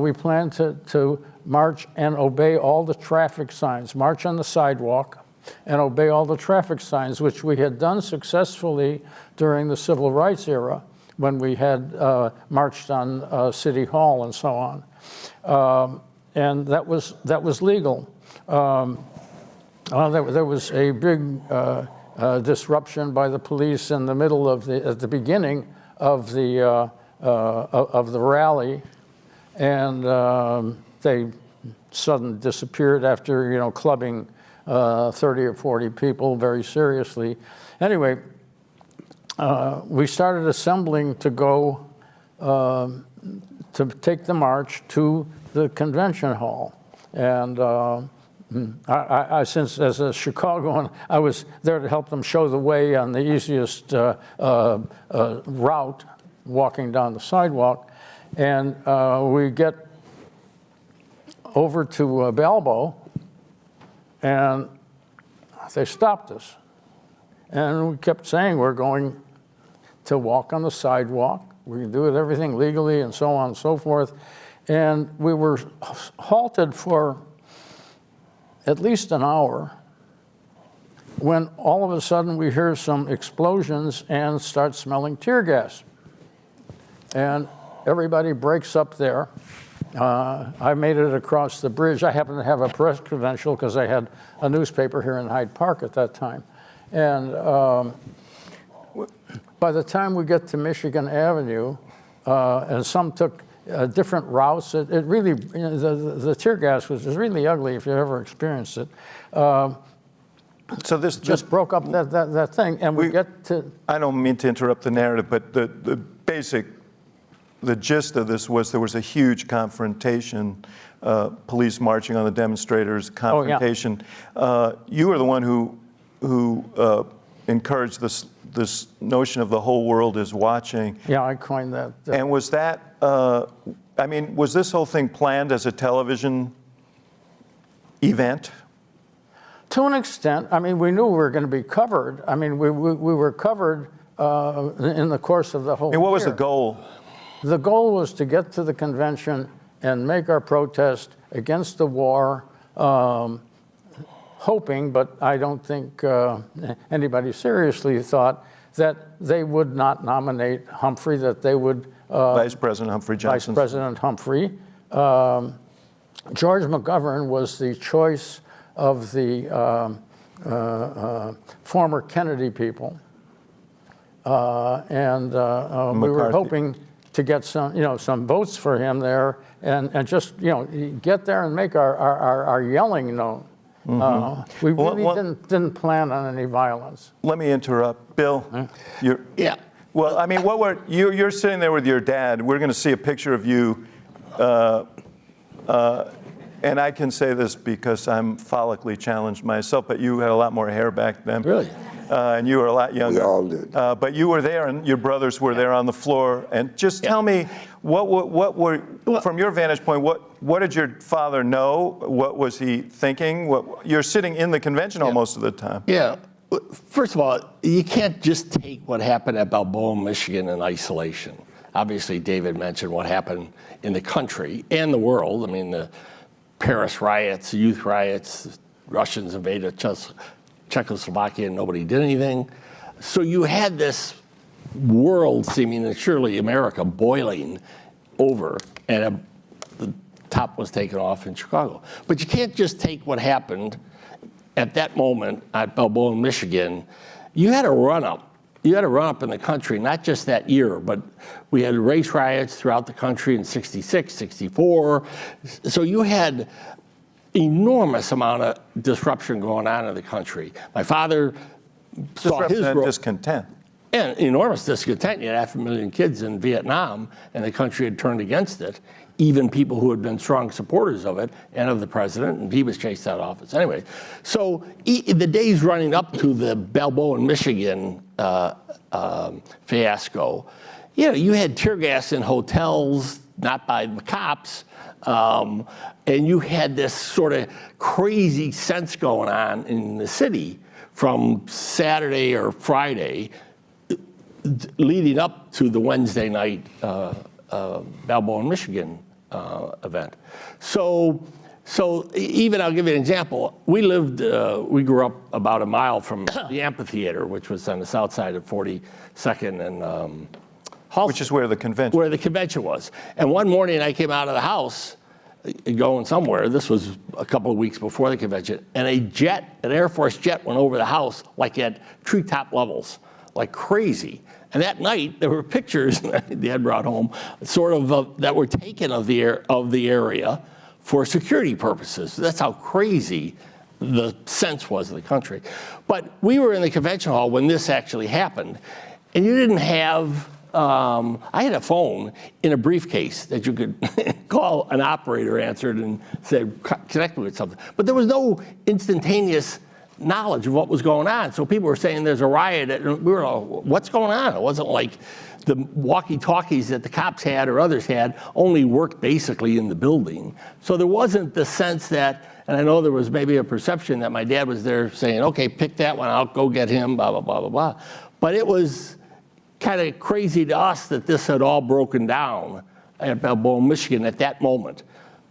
We planned to march and obey all the traffic signs, march on the sidewalk, and obey all the traffic signs, which we had done successfully during the civil rights era when we had marched on City Hall and so on. And that was legal. There was a big disruption by the police in the middle of at the beginning of the rally, and they suddenly disappeared after clubbing 30 or 40 people very seriously. Anyway, we started assembling to go to take the march to the convention hall. And I since as a Chicagoan, I was there to help them show the way on the easiest route, walking down the sidewalk. And we get over to Balbo, and they stopped us. And we kept saying we're going to walk on the sidewalk. We can do everything legally and so on and so forth. And we were halted for at least an hour when all of a sudden we hear some explosions and start smelling tear gas. And everybody breaks up there. I made it across the bridge. I happened to have a press credential because I had a newspaper here in Hyde Park at that time. And by the time we get to Michigan Avenue, and some took different routes, it really, the tear gas was really ugly if you ever experienced it. So this just broke up that thing, and we get to... I don't mean to interrupt the narrative, but the gist of this was there was a huge confrontation, police marching on the demonstrators, confrontation. Oh, yeah. You were the one who encouraged this notion of the whole world is watching. Yeah, I coined that. And was that, I mean, was this whole thing planned as a television event? To an extent. I mean, we knew we were going to be covered. I mean, we were covered in the course of the whole year. What was the goal? The goal was to get to the convention and make our protest against the war, hoping, but I don't think anybody seriously thought that they would not nominate Humphrey, that they would... Vice President Humphrey Johnson. Vice President Humphrey. George McGovern was the choice of the former Kennedy people. And we were hoping to get some votes for him there and just, get there and make our yelling known. We really didn't plan on any violence. Let me interrupt. Bill, Yeah. Well, I mean, you're sitting there with your dad. We're going to see a picture of you. And I can say this because I'm follically challenged myself, but you had a lot more hair back then. Really? And you were a lot younger. We all did. But you were there, and your brothers were there on the floor. And just tell me, what were, from your vantage point, what did your father know? What was he thinking? You're sitting in the convention most of the time. Yeah. First of all, you can't just take what happened at Balboa, Michigan in isolation. Obviously, David mentioned what happened in the country and the world. I mean, the Paris riots, youth riots, Russians invaded Czechoslovakia and nobody did anything. So you had this world, seemingly surely America, boiling over, and the top was taken off in Chicago. But you can't just take what happened at that moment at Balboa, Michigan. You had a run-up. You had a run-up in the country, not just that year, but we had race riots throughout the country in 66, 64. So you had enormous amount of disruption going on in the country. My father saw his role. Discontent. And enormous discontent. You had 500,000 kids in Vietnam, and the country had turned against it. Even people who had been strong supporters of it and of the president, and he was chased out of office. Anyway, so the days running up to the Balboa, Michigan fiasco, you had tear gas in hotels, not by the cops, and you had this sort of crazy sense going on in the city from Saturday or Friday leading up to the Wednesday night Balboa, Michigan event. So even, I'll give you an example. We grew up about a mile from the amphitheater, which was on the south side of 42nd and Halsted. Which is where the convention. Where the convention was. And one morning I came out of the house going somewhere. This was a couple of weeks before the convention. And an Air Force jet went over the house like at treetop levels, like crazy. And that night, there were pictures Dad brought home, sort of that were taken of the area for security purposes. That's how crazy the sense was of the country. But we were in the convention hall when this actually happened, and you didn't have I had a phone in a briefcase that you could call an operator, answered, and say, connect me with something. But there was no instantaneous knowledge of what was going on. So people were saying there's a riot, and we were like, what's going on? It wasn't like the walkie-talkies that the cops had or others had only worked basically in the building. So there wasn't the sense that, and I know there was maybe a perception that my dad was there saying, okay, pick that one, I'll go get him, blah, blah, blah, blah, blah. But it was kind of crazy to us that this had all broken down at Balboa, Michigan at that moment.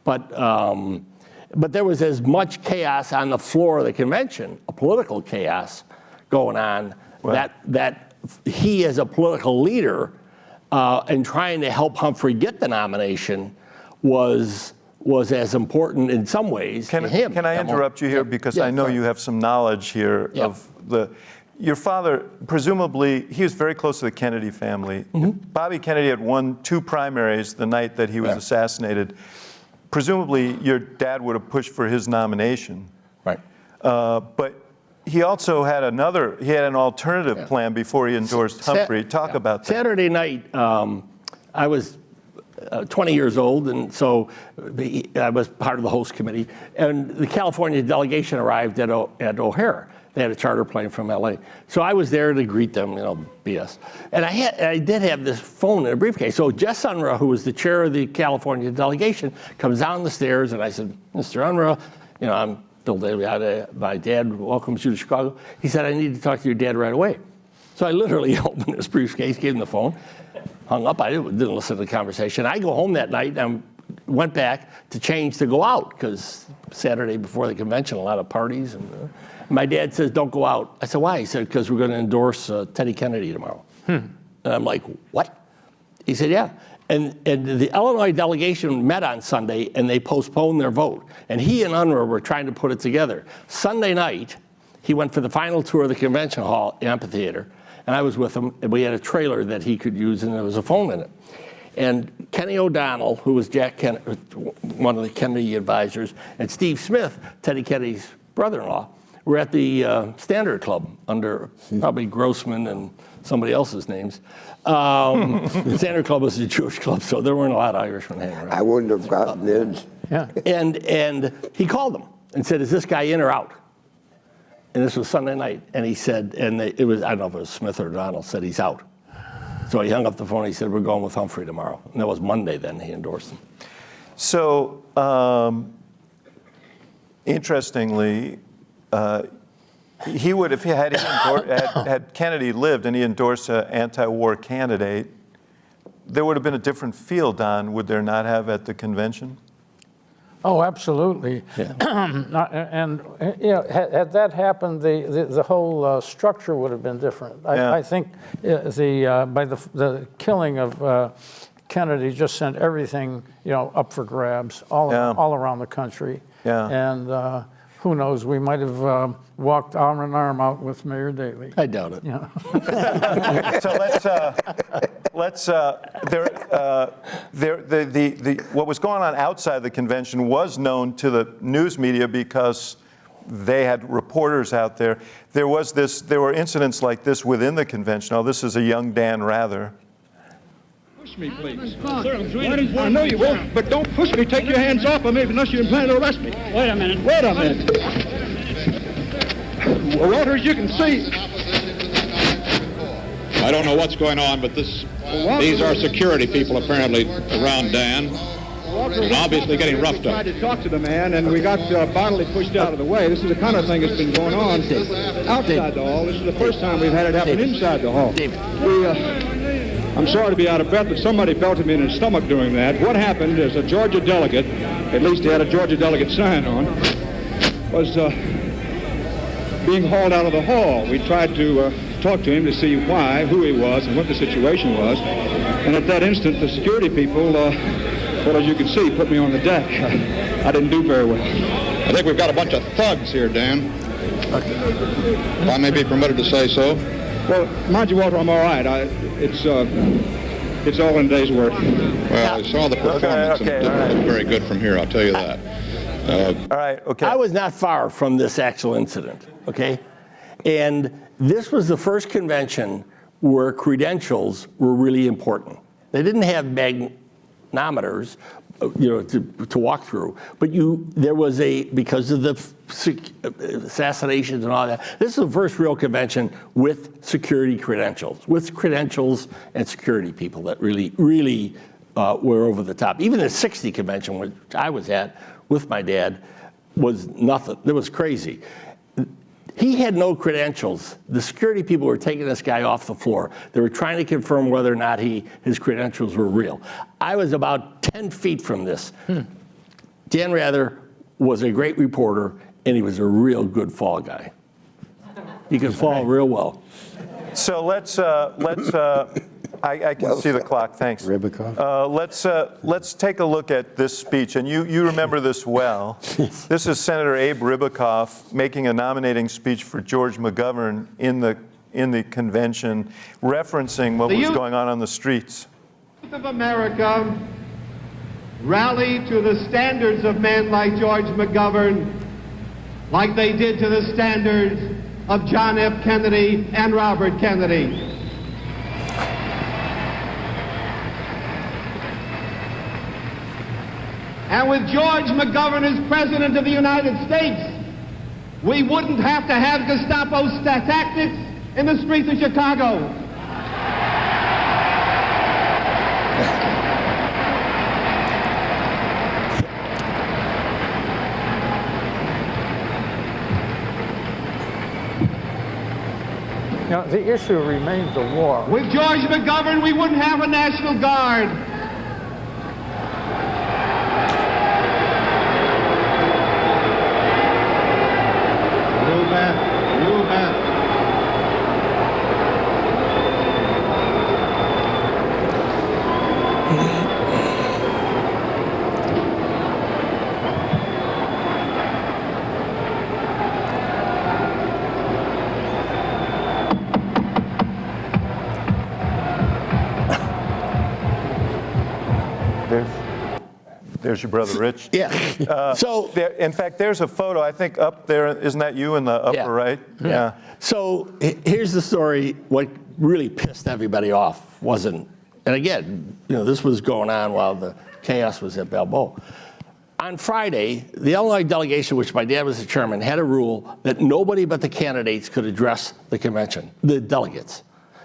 But there was as much chaos on the floor of the convention, a political chaos going on, that he as a political leader and trying to help Humphrey get the nomination was as important in some ways to him. Can I interrupt you here? Because I know you have some knowledge here of your father, presumably, he was very close to the Kennedy family. Bobby Kennedy had won 2 primaries the night that he was assassinated. Presumably, your dad would have pushed for his nomination. Right. But he also had an alternative plan before he endorsed Humphrey. Talk about that. Saturday night, I was 20 years old, and so I was part of the host committee, and the California delegation arrived at O'Hare. They had a charter plane from LA. So I was there to greet them, BS. And I did have this phone in a briefcase. So Jess Unruh, who was the chair of the California delegation, comes down the stairs, and I said, Mr. Unruh, I'm Bill Daley, my dad welcomes you to Chicago. He said, I need to talk to your dad right away. So I literally opened this briefcase, gave him the phone, hung up. I didn't listen to the conversation. I go home that night and went back to change to go out, because Saturday before the convention, a lot of parties. And my dad says, don't go out. I said, why? He said, because we're going to endorse Teddy Kennedy tomorrow. And I'm like, what? He said, yeah. And the Illinois delegation met on Sunday, and they postponed their vote. And he and Unruh were trying to put it together. Sunday night, he went for the final tour of the convention hall, amphitheater, and I was with him, and we had a trailer that he could use, and there was a phone in it. And Kenny O'Donnell, who was one of the Kennedy advisors, and Steve Smith, Teddy Kennedy's brother-in-law, were at the Standard Club under probably Grossman and somebody else's names. The Standard Club was a Jewish club, so there weren't a lot of Irishmen hanging around. I wouldn't have gotten in. Yeah. And he called them and said, is this guy in or out? And this was Sunday night. And he said, I don't know if it was Smith or O'Donnell, said he's out. So he hung up the phone and he said, we're going with Humphrey tomorrow. And that was Monday then, he endorsed him. So, interestingly, he would, if had Kennedy lived and he endorsed an anti-war candidate, there would have been a different feel, Don, would there not have, at the convention? Oh, absolutely. Yeah. And had that happened, the whole structure would have been different. I think by the killing of Kennedy just sent everything up for grabs all around the country. Yeah. And who knows? We might have walked arm in arm out with Mayor Daley. I doubt it. Yeah. So what was going on outside the convention was known to the news media because they had reporters out there. There were incidents like this within the convention. Oh, this is a young Dan Rather. Push me, please. Sir, I know you won't, but don't push me. Take your hands off of me unless you plan to arrest me. Wait a minute. Wait a minute. Well, Walters, you can see. I don't know what's going on, but these are security people apparently around Dan, and obviously getting roughed up. I tried to talk to the man, and we got bodily pushed out of the way. This is the kind of thing that's been going on outside the hall. This is the first time we've had it happen inside the hall. I'm sorry to be out of breath, but somebody belted me in the stomach doing that. What happened is a Georgia delegate, at least he had a Georgia delegate sign on, was being hauled out of the hall. We tried to talk to him to see why, who he was, and what the situation was. And at that instant, the security people, well, as you can see, put me on the deck. I didn't do very well. I think we've got a bunch of thugs here, Dan. If I may be permitted to say so. Well, mind you, Walter, I'm all right. It's all in a day's work. Well, I saw the performance, and it didn't look very good from here, I'll tell you that. All right, okay. I was not far from this actual incident, okay? And this was the first convention where credentials were really important. They didn't have magnometers, to walk through, but there was because of the assassinations and all that. This is the first real convention with security credentials, and security people that really were over the top. Even the '60 convention, which I was at with my dad, was nothing. It was crazy. He had no credentials. The security people were taking this guy off the floor. They were trying to confirm whether or not his credentials were real. I was about 10 feet from this. Dan Rather was a great reporter, and he was a real good fall guy. He could fall real well. So let's I can see the clock, thanks. Let's take a look at this speech, and you remember this well. This is Senator Abe Ribicoff making a nominating speech for George McGovern in the convention, referencing what was going on the streets. The youth of America rallied to the standards of men like George McGovern, like they did to the standards of John F. Kennedy and Robert Kennedy. And with George McGovern as President of the United States, we wouldn't have to have Gestapo tactics in the streets of Chicago. Now, the issue remains the war. With George McGovern, we wouldn't have a National Guard. There's your brother, Rich. Yeah. In fact, there's a photo, I think, up there. Isn't that you in the upper right? Yeah. So here's the story. What really pissed everybody off wasn't, and again, this was going on while the chaos was at Balboa. On Friday, the Illinois delegation, which my dad was the chairman, had a rule that nobody but the candidates could address the convention, the delegates,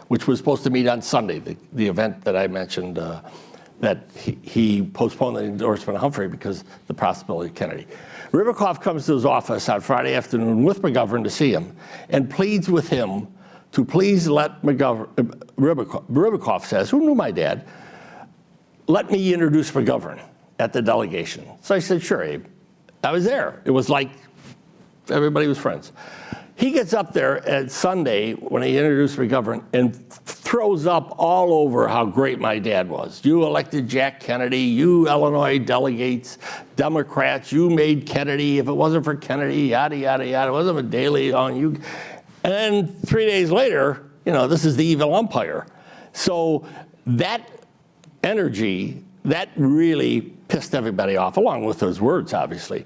which was supposed to meet on Sunday, the event that I mentioned, that he postponed the endorsement of Humphrey because of the possibility of Kennedy. Ribicoff comes to his office on Friday afternoon with McGovern to see him and pleads with him to please let Ribicoff says, who knew my dad, let me introduce McGovern at the delegation. So I said, sure, Abe. I was there. It was like everybody was friends. He gets up there at Sunday when he introduced McGovern and throws up all over how great my dad was. You elected Jack Kennedy, you Illinois delegates, Democrats, you made Kennedy. If it wasn't for Kennedy, yada, yada, yada. It wasn't for Daley on you. And then 3 days later, this is the evil umpire. So that energy, that really pissed everybody off, along with those words, obviously.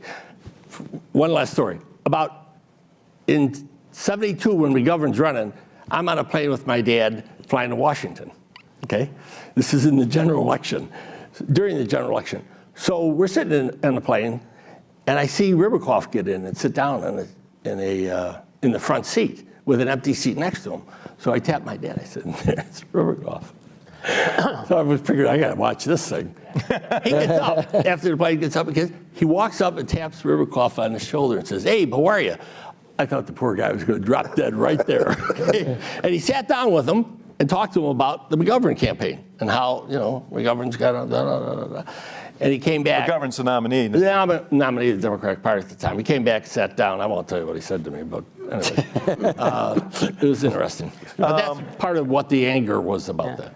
One last story. In '72, when McGovern's running, I'm on a plane with my dad flying to Washington, okay? This is in the general election, during the general election. So we're sitting in the plane, and I see Ribicoff get in and sit down in the front seat with an empty seat next to him. So I tap my dad. I said, "There's Ribicoff." So I was figuring, I got to watch this thing. He gets up after the plane gets up again. He walks up and taps Ribicoff on the shoulder and says, "Abe, how are you?" I thought the poor guy was going to drop dead right there. And he sat down with him and talked to him about the McGovern campaign and how, McGovern's got a And he came back. McGovern's the nominee. The nominee of the Democratic Party at the time. He came back and sat down. I won't tell you what he said to me, but anyway. It was interesting. But that's part of what the anger was about that.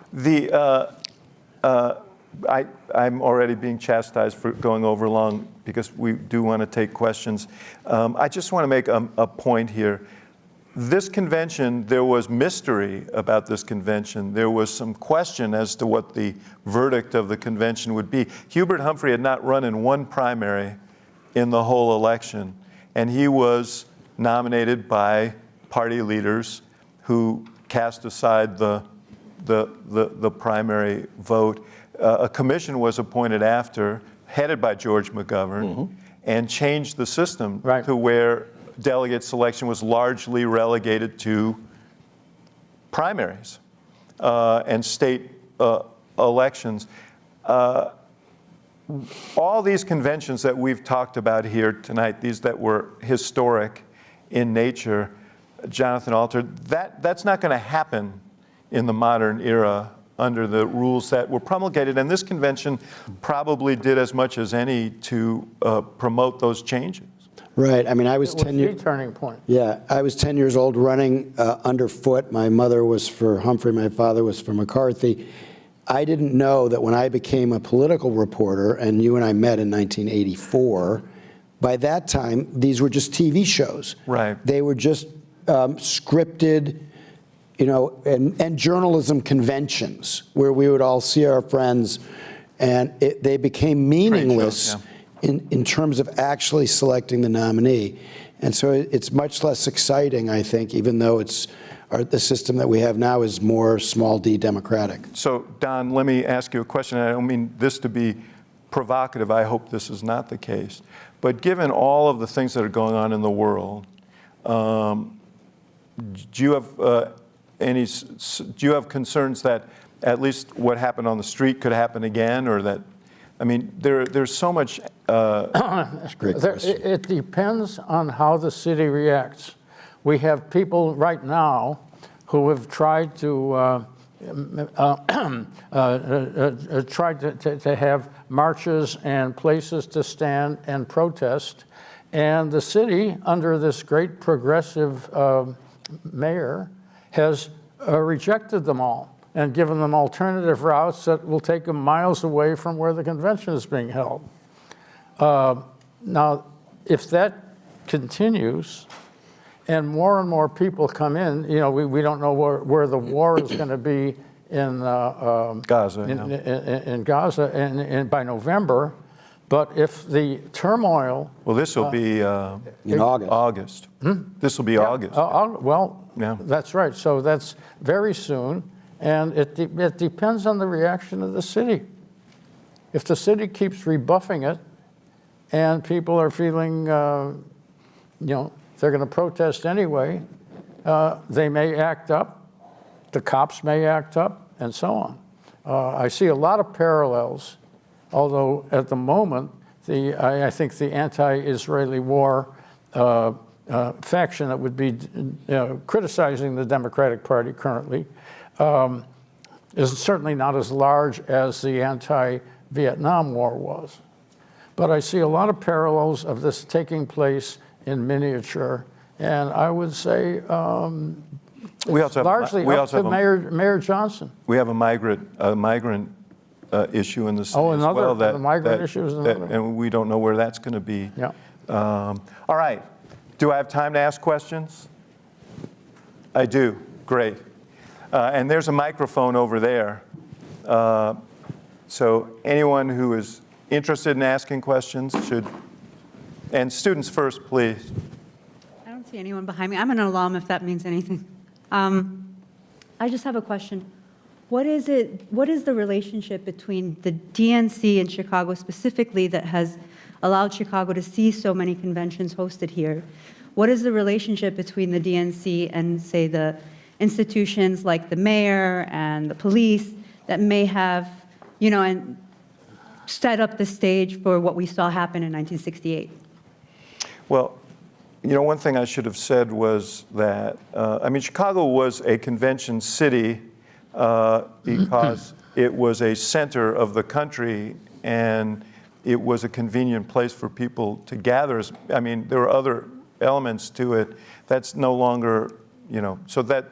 I'm already being chastised for going over long because we do want to take questions. I just want to make a point here. This convention, there was mystery about this convention. There was some question as to what the verdict of the convention would be. Hubert Humphrey had not run in one primary in the whole election, and he was nominated by party leaders who cast aside the primary vote. A commission was appointed after, headed by George McGovern, and changed the system to where delegate selection was largely relegated to primaries and state elections. All these conventions that we've talked about here tonight, these that were historic in nature, Jonathan Alter, that's not going to happen in the modern era under the rules that were promulgated. And this convention probably did as much as any to promote those changes. Right. I mean, I was 10 years. Turning point. Yeah, I was 10 years old running underfoot. My mother was for Humphrey. My father was for McCarthy. I didn't know that when I became a political reporter, and you and I met in 1984, by that time, these were just TV shows. Right. They were just scripted, you know, and journalism conventions where we would all see our friends, and they became meaningless in terms of actually selecting the nominee. And so it's much less exciting, I think, even though the system that we have now is more small d democratic. So, Don, let me ask you a question. I don't mean this to be provocative. I hope this is not the case. But given all of the things that are going on in the world, do you have concerns that at least what happened on the street could happen again, or that, I mean, there's so much. That's a great question. It depends on how the city reacts. We have people right now who have tried to have marches and places to stand and protest, and the city, under this great progressive mayor, has rejected them all and given them alternative routes that will take them miles away from where the convention is being held. Now, if that continues, and more people come in, you know, we don't know where the war is going to be in Gaza, in Gaza and by November. But if the turmoil... Well, this will be in August. This will be August. That's right. So that's very soon. And it depends on the reaction of the city. If the city keeps rebuffing it and people are feeling, you know, they're going to protest anyway, they may act up, the cops may act up, and so on. I see a lot of parallels, although at the moment, I think the anti-Israeli war faction that would be criticizing the Democratic Party currently is certainly not as large as the anti-Vietnam War was. But I see a lot of parallels of this taking place in miniature, and I would say we also have largely up to Mayor Johnson. We have a migrant issue in the city as another, well. The migrant issue is another. And we don't know where that's going to be. Yeah. All right. Do I have time to ask questions? I do. Great. And there's a microphone over there. So anyone who is interested in asking questions should. And students first, please. I don't see anyone behind me. I'm an alum, if that means anything. I just have a question. What is the relationship between the DNC in Chicago specifically that has allowed Chicago to see so many conventions hosted here? What is the relationship between the DNC and, say, the institutions like the mayor and the police that may have, you know, and set up the stage for what we saw happen in 1968? Well, you know, one thing I should have said was that, I mean, Chicago was a convention city because it was a center of the country and it was a convenient place for people to gather. I mean, there were other elements to it. That's no longer, you know, so that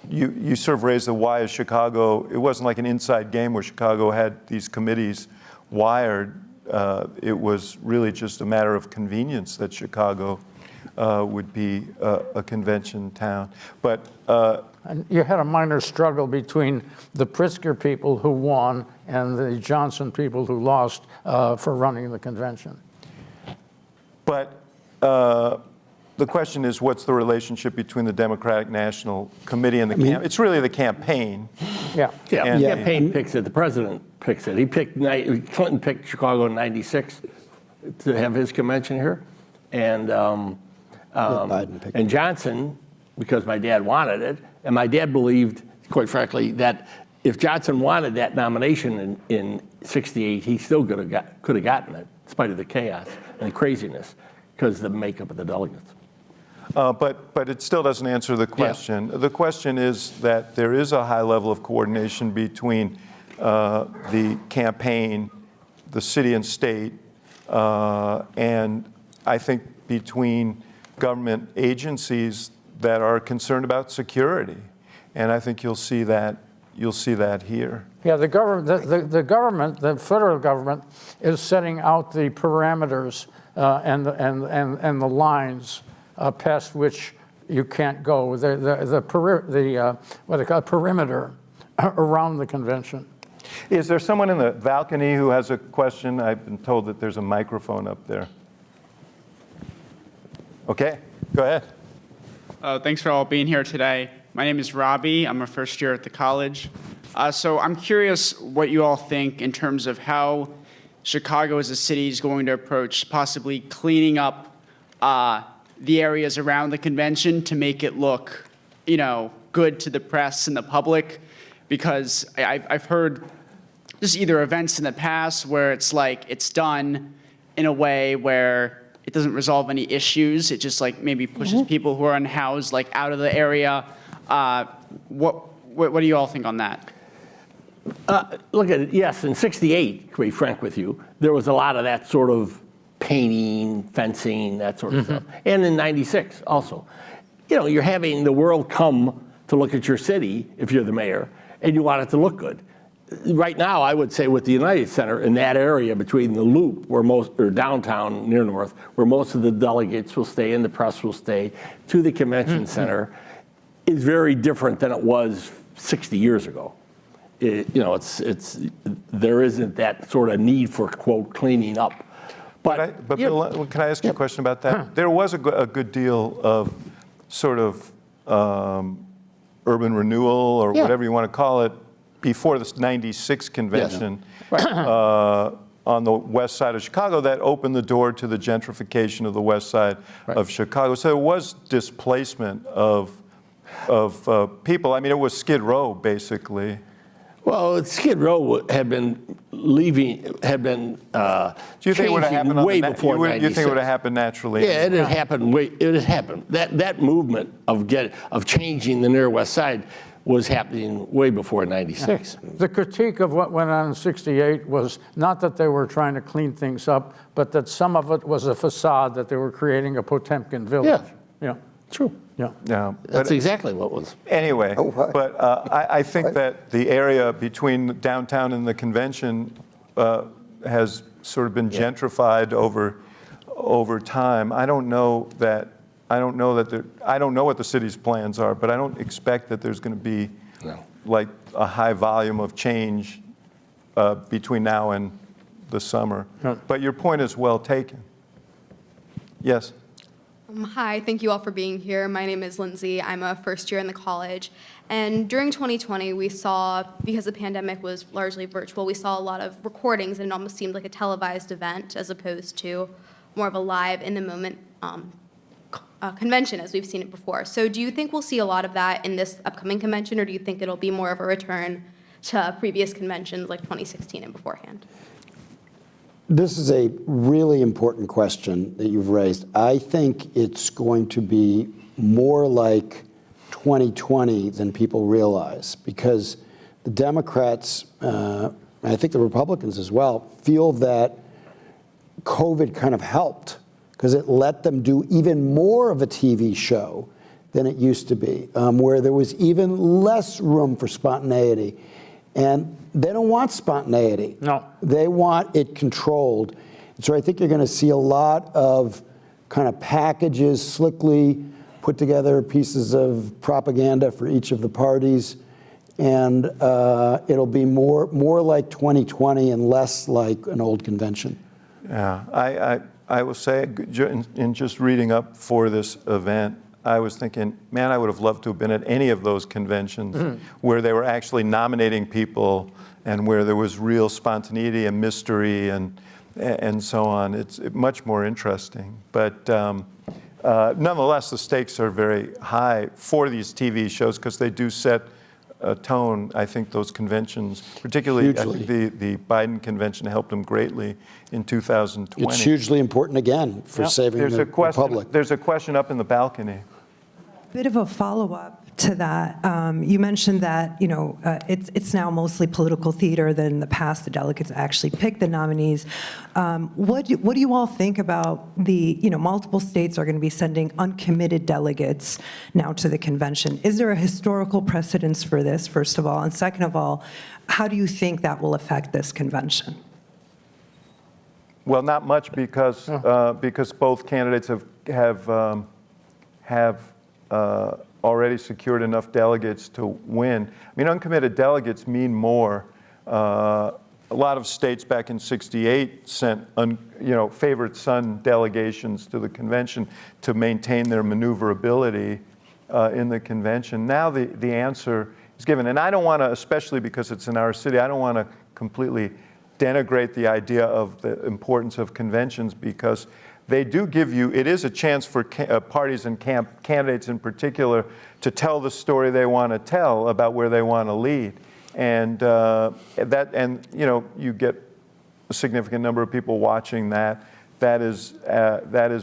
you sort of raised the why is Chicago. It wasn't like an inside game where Chicago had these committees wired. It was really just a matter of convenience that Chicago would be a convention town. But and you had a minor struggle between the Pritzker people who won and the Johnson people who lost for running the convention. But the question is, what's the relationship between the Democratic National Committee and the campaign? It's really the campaign. Yeah. Yeah, the campaign picks it. The president picks it. Clinton picked Chicago in '96 to have his convention here, and Johnson, because my dad wanted it, and my dad believed, quite frankly, that if Johnson wanted that nomination in '68, he still could have gotten it, in spite of the chaos and the craziness, because of the makeup of the delegates. But it still doesn't answer the question. Yeah. The question is that there is a high level of coordination between the campaign, the city and state, and I think between government agencies that are concerned about security. And I think you'll see that here. Yeah, the government, the federal government, is setting out the parameters and the lines past which you can't go. What they call perimeter around the convention. Is there someone in the balcony who has a question? I've been told that there's a microphone up there. Okay, go ahead. Thanks for all being here today. My name is Robbie. I'm a first year at the college. So I'm curious what you all think in terms of how Chicago as a city is going to approach possibly cleaning up the areas around the convention to make it look, good to the press and the public. Because I've heard just either events in the past where it's like it's done in a way where it doesn't resolve any issues. It just maybe pushes people who are unhoused out of the area. What do you all think on that? Look at it. Yes, in '68, to be frank with you, there was a lot of that sort of painting, fencing, that sort of stuff. And in '96 also. You're having the world come to look at your city if you're the mayor, and you want it to look good. Right now, I would say with the United Center in that area between the Loop, or downtown near North, where most of the delegates will stay and the press will stay, to the convention center, is very different than it was 60 years ago. There isn't that sort of need for, quote, cleaning up. But Bill, can I ask you a question about that? There was a good deal of sort of urban renewal, or whatever you want to call it, before this '96 convention on the west side of Chicago that opened the door to the gentrification of the west side of Chicago. So there was displacement of people. I mean, it was Skid Row, basically. Well, Skid Row had been leaving, do you think it would have happened way before '96? You think it would have happened naturally? Yeah, it had happened. It had happened. That movement of changing the near west side was happening way before '96. The critique of what went on in '68 was not that they were trying to clean things up, but that some of it was a facade, that they were creating a Potemkin village. Yeah. True. Yeah, that's exactly what was. Anyway, but I think that the area between downtown and the convention has sort of been gentrified over time. I don't know what the city's plans are, but I don't expect that there's going to be a high volume of change between now and the summer. But your point is well taken. Yes. Hi, thank you all for being here. My name is Lindsay. I'm a first year in the college. And during 2020, we saw, because the pandemic was largely virtual, we saw a lot of recordings, and it almost seemed like a televised event as opposed to more of a live, in-the-moment convention as we've seen it before. So do you think we'll see a lot of that in this upcoming convention, or do you think it'll be more of a return to previous conventions like 2016 and beforehand? This is a really important question that you've raised. I think it's going to be more like 2020 than people realize, because the Democrats, and I think the Republicans as well, feel that COVID kind of helped, because it let them do even more of a TV show than it used to be, where there was even less room for spontaneity. And they don't want spontaneity. No. They want it controlled. So I think you're going to see a lot of kind of packages, slickly put together pieces of propaganda for each of the parties. And it'll be more like 2020 and less like an old convention. Yeah, I will say, in just reading up for this event, I was thinking, man, I would have loved to have been at any of those conventions where they were actually nominating people and where there was real spontaneity and mystery and so on. It's much more interesting. But nonetheless, the stakes are very high for these TV shows because they do set a tone. I think those conventions, particularly I think the Biden convention helped them greatly in 2020. It's hugely important again for saving the republic. There's a question up in the balcony. Bit of a follow-up to that. You mentioned that it's now mostly political theater. That in the past the delegates actually pick the nominees. What do you all think about the multiple states are going to be sending uncommitted delegates now to the convention? Is there a historical precedence for this, first of all, and second of all, how do you think that will affect this convention? Well, not much because both candidates have already secured enough delegates to win. I mean, uncommitted delegates mean more. A lot of states back in '68 sent favorite son delegations to the convention to maintain their maneuverability in the convention. Now the answer is given, and I don't want to, especially because it's in our city, I don't want to completely denigrate the idea of the importance of conventions because they do give you, it is a chance for parties and candidates in particular to tell the story they want to tell about where they want to lead. And you get a significant number of people watching that. That is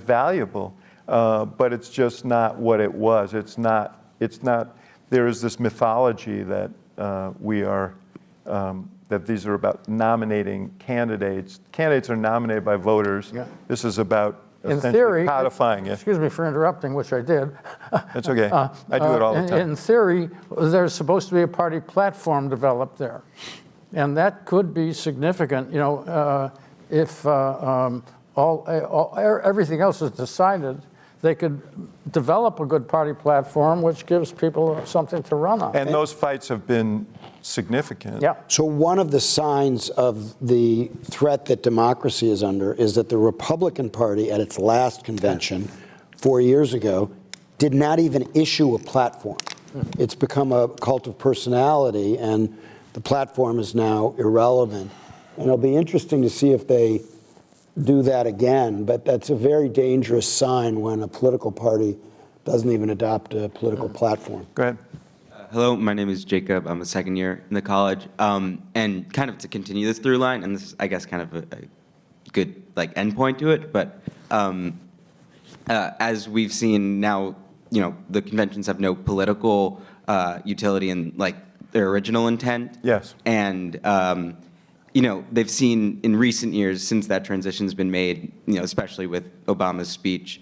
valuable, but it's just not what it was. It's not, there is this mythology that that these are about nominating candidates. Candidates are nominated by voters. Yeah. This is about essentially codifying it. Excuse me for interrupting, which I did. That's okay. I do it all the time. In theory, there's supposed to be a party platform developed there. And that could be significant, if everything else is decided. They could develop a good party platform, which gives people something to run on. And those fights have been significant. Yeah. So one of the signs of the threat that democracy is under is that the Republican Party at its last convention 4 years ago did not even issue a platform. It's become a cult of personality, and the platform is now irrelevant. And it'll be interesting to see if they do that again, but that's a very dangerous sign when a political party doesn't even adopt a political platform. Go ahead. Hello, my name is Jacob. I'm a second year in the college. And kind of to continue this through line, and this is, I guess, kind of a good endpoint to it, but as we've seen now, the conventions have no political utility in their original intent. Yes. And they've seen in recent years since that transition's been made, especially with Obama's speech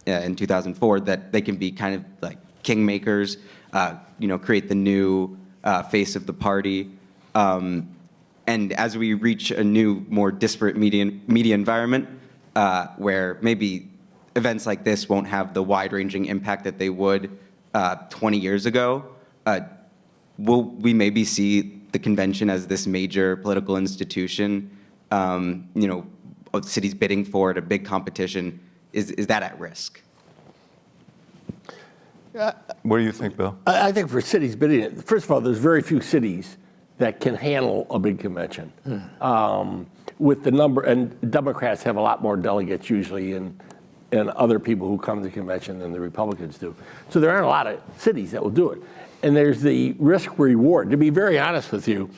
in 2004, that they can be kind of like kingmakers, create the new face of the party. And as we reach a new, more disparate media environment, where maybe events like this won't have the wide-ranging impact that they would 20 years ago, will we maybe see the convention as this major political institution, cities bidding for it, a big competition? Is that at risk? What do you think, Bill? I think for cities bidding, first of all, there's very few cities that can handle a big convention. With the number, and Democrats have a lot more delegates usually and other people who come to the convention than the Republicans do. So there aren't a lot of cities that will do it. And there's the risk reward. To be very honest with you,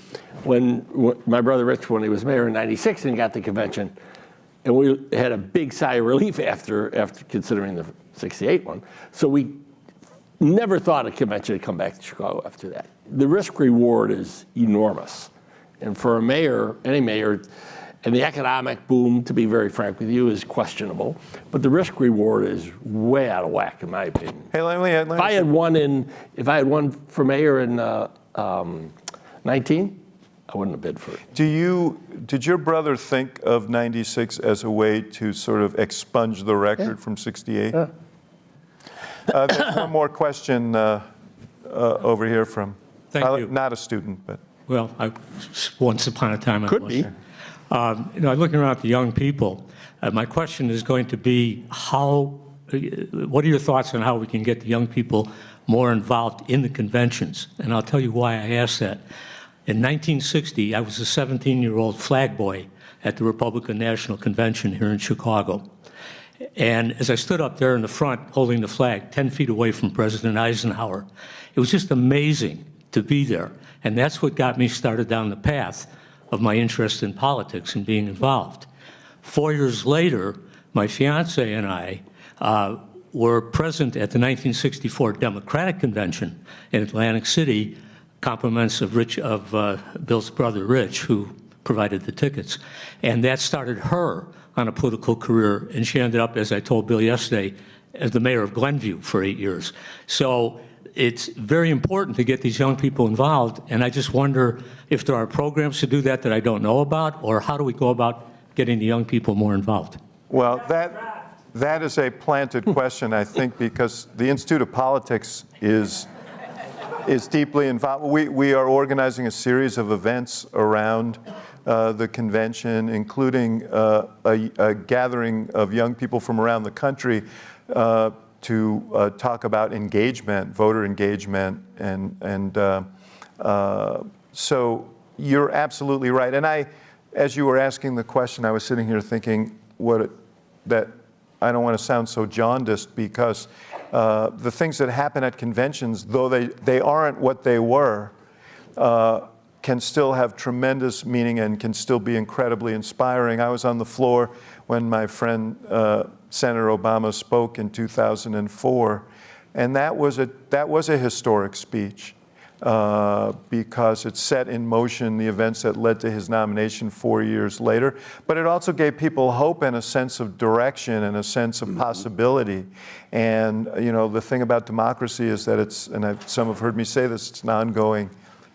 when my brother Rich, when he was mayor in '96 and got the convention, and we had a big sigh of relief after considering the '68 one. So we never thought a convention would come back to Chicago after that. The risk reward is enormous. And for a mayor, any mayor, and the economic boom, to be very frank with you, is questionable. But the risk reward is way out of whack, in my opinion. Hey, let me if I had one for mayor in 19, I wouldn't have bid for it. Did your brother think of '96 as a way to sort of expunge the record from '68? Yeah. There's one more question over here from, not a student, but. Well, once upon a time I was. Could be. Looking around at the young people, My question is going to be what are your thoughts on how we can get the young people more involved in the conventions? And I'll tell you why I asked that. In 1960, I was a 17-year-old flag boy at the Republican National Convention here in Chicago. And as I stood up there in the front holding the flag 10 feet away from President Eisenhower, it was just amazing to be there. And that's what got me started down the path of my interest in politics and being involved. 4 years later, my fiance and I were present at the 1964 Democratic Convention in Atlantic City, compliments of Bill's brother Rich, who provided the tickets. And that started her on a political career, and she ended up, as I told Bill yesterday, as the mayor of Glenview for 8 years. So it's very important to get these young people involved, and I just wonder if there are programs to do that I don't know about, or how do we go about getting the young people more involved? Well, that is a planted question, I think, because the Institute of Politics is deeply involved. We are organizing a series of events around the convention, including a gathering of young people from around the country to talk about engagement, voter engagement, and so you're absolutely right. And as you were asking the question, I was sitting here thinking that I don't want to sound so jaundiced, because the things that happen at conventions, though they aren't what they were, can still have tremendous meaning and can still be incredibly inspiring. I was on the floor when my friend Senator Obama spoke in 2004, and that was a historic speech because it set in motion the events that led to his nomination 4 years later. But it also gave people hope and a sense of direction and a sense of possibility. And the thing about democracy is that some have heard me say this, it's an ongoing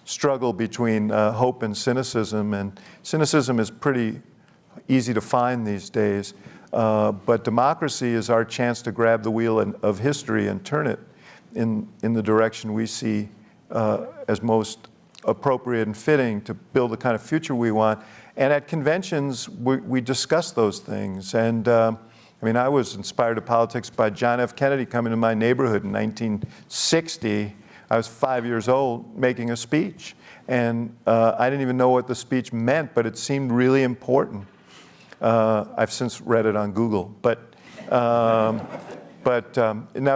struggle between hope and cynicism. And cynicism is pretty easy to find these days. But democracy is our chance to grab the wheel of history and turn it in the direction we see as most appropriate and fitting to build the kind of future we want. And at conventions, we discuss those things. And I was inspired to politics by John F. Kennedy coming to my neighborhood in 1960. I was 5 years old making a speech. And I didn't even know what the speech meant, but it seemed really important. I've since read it on Google. But now,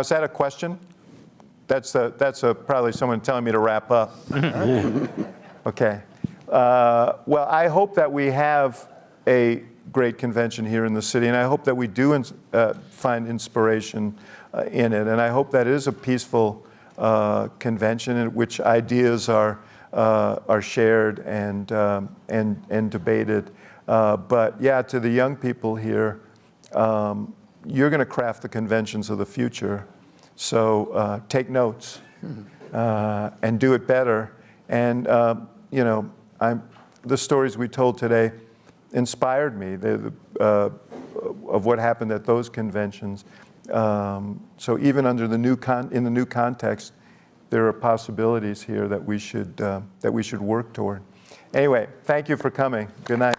is that a question? That's probably someone telling me to wrap up. Okay. Well, I hope that we have a great convention here in the city, and I hope that we do find inspiration in it. And I hope that it is a peaceful convention in which ideas are shared and debated. But yeah, to the young people here, you're going to craft the conventions of the future. So take notes and do it better. And the stories we told today inspired me of what happened at those conventions. So even under in the new context, there are possibilities here that we should work toward. Anyway, thank you for coming. Good night.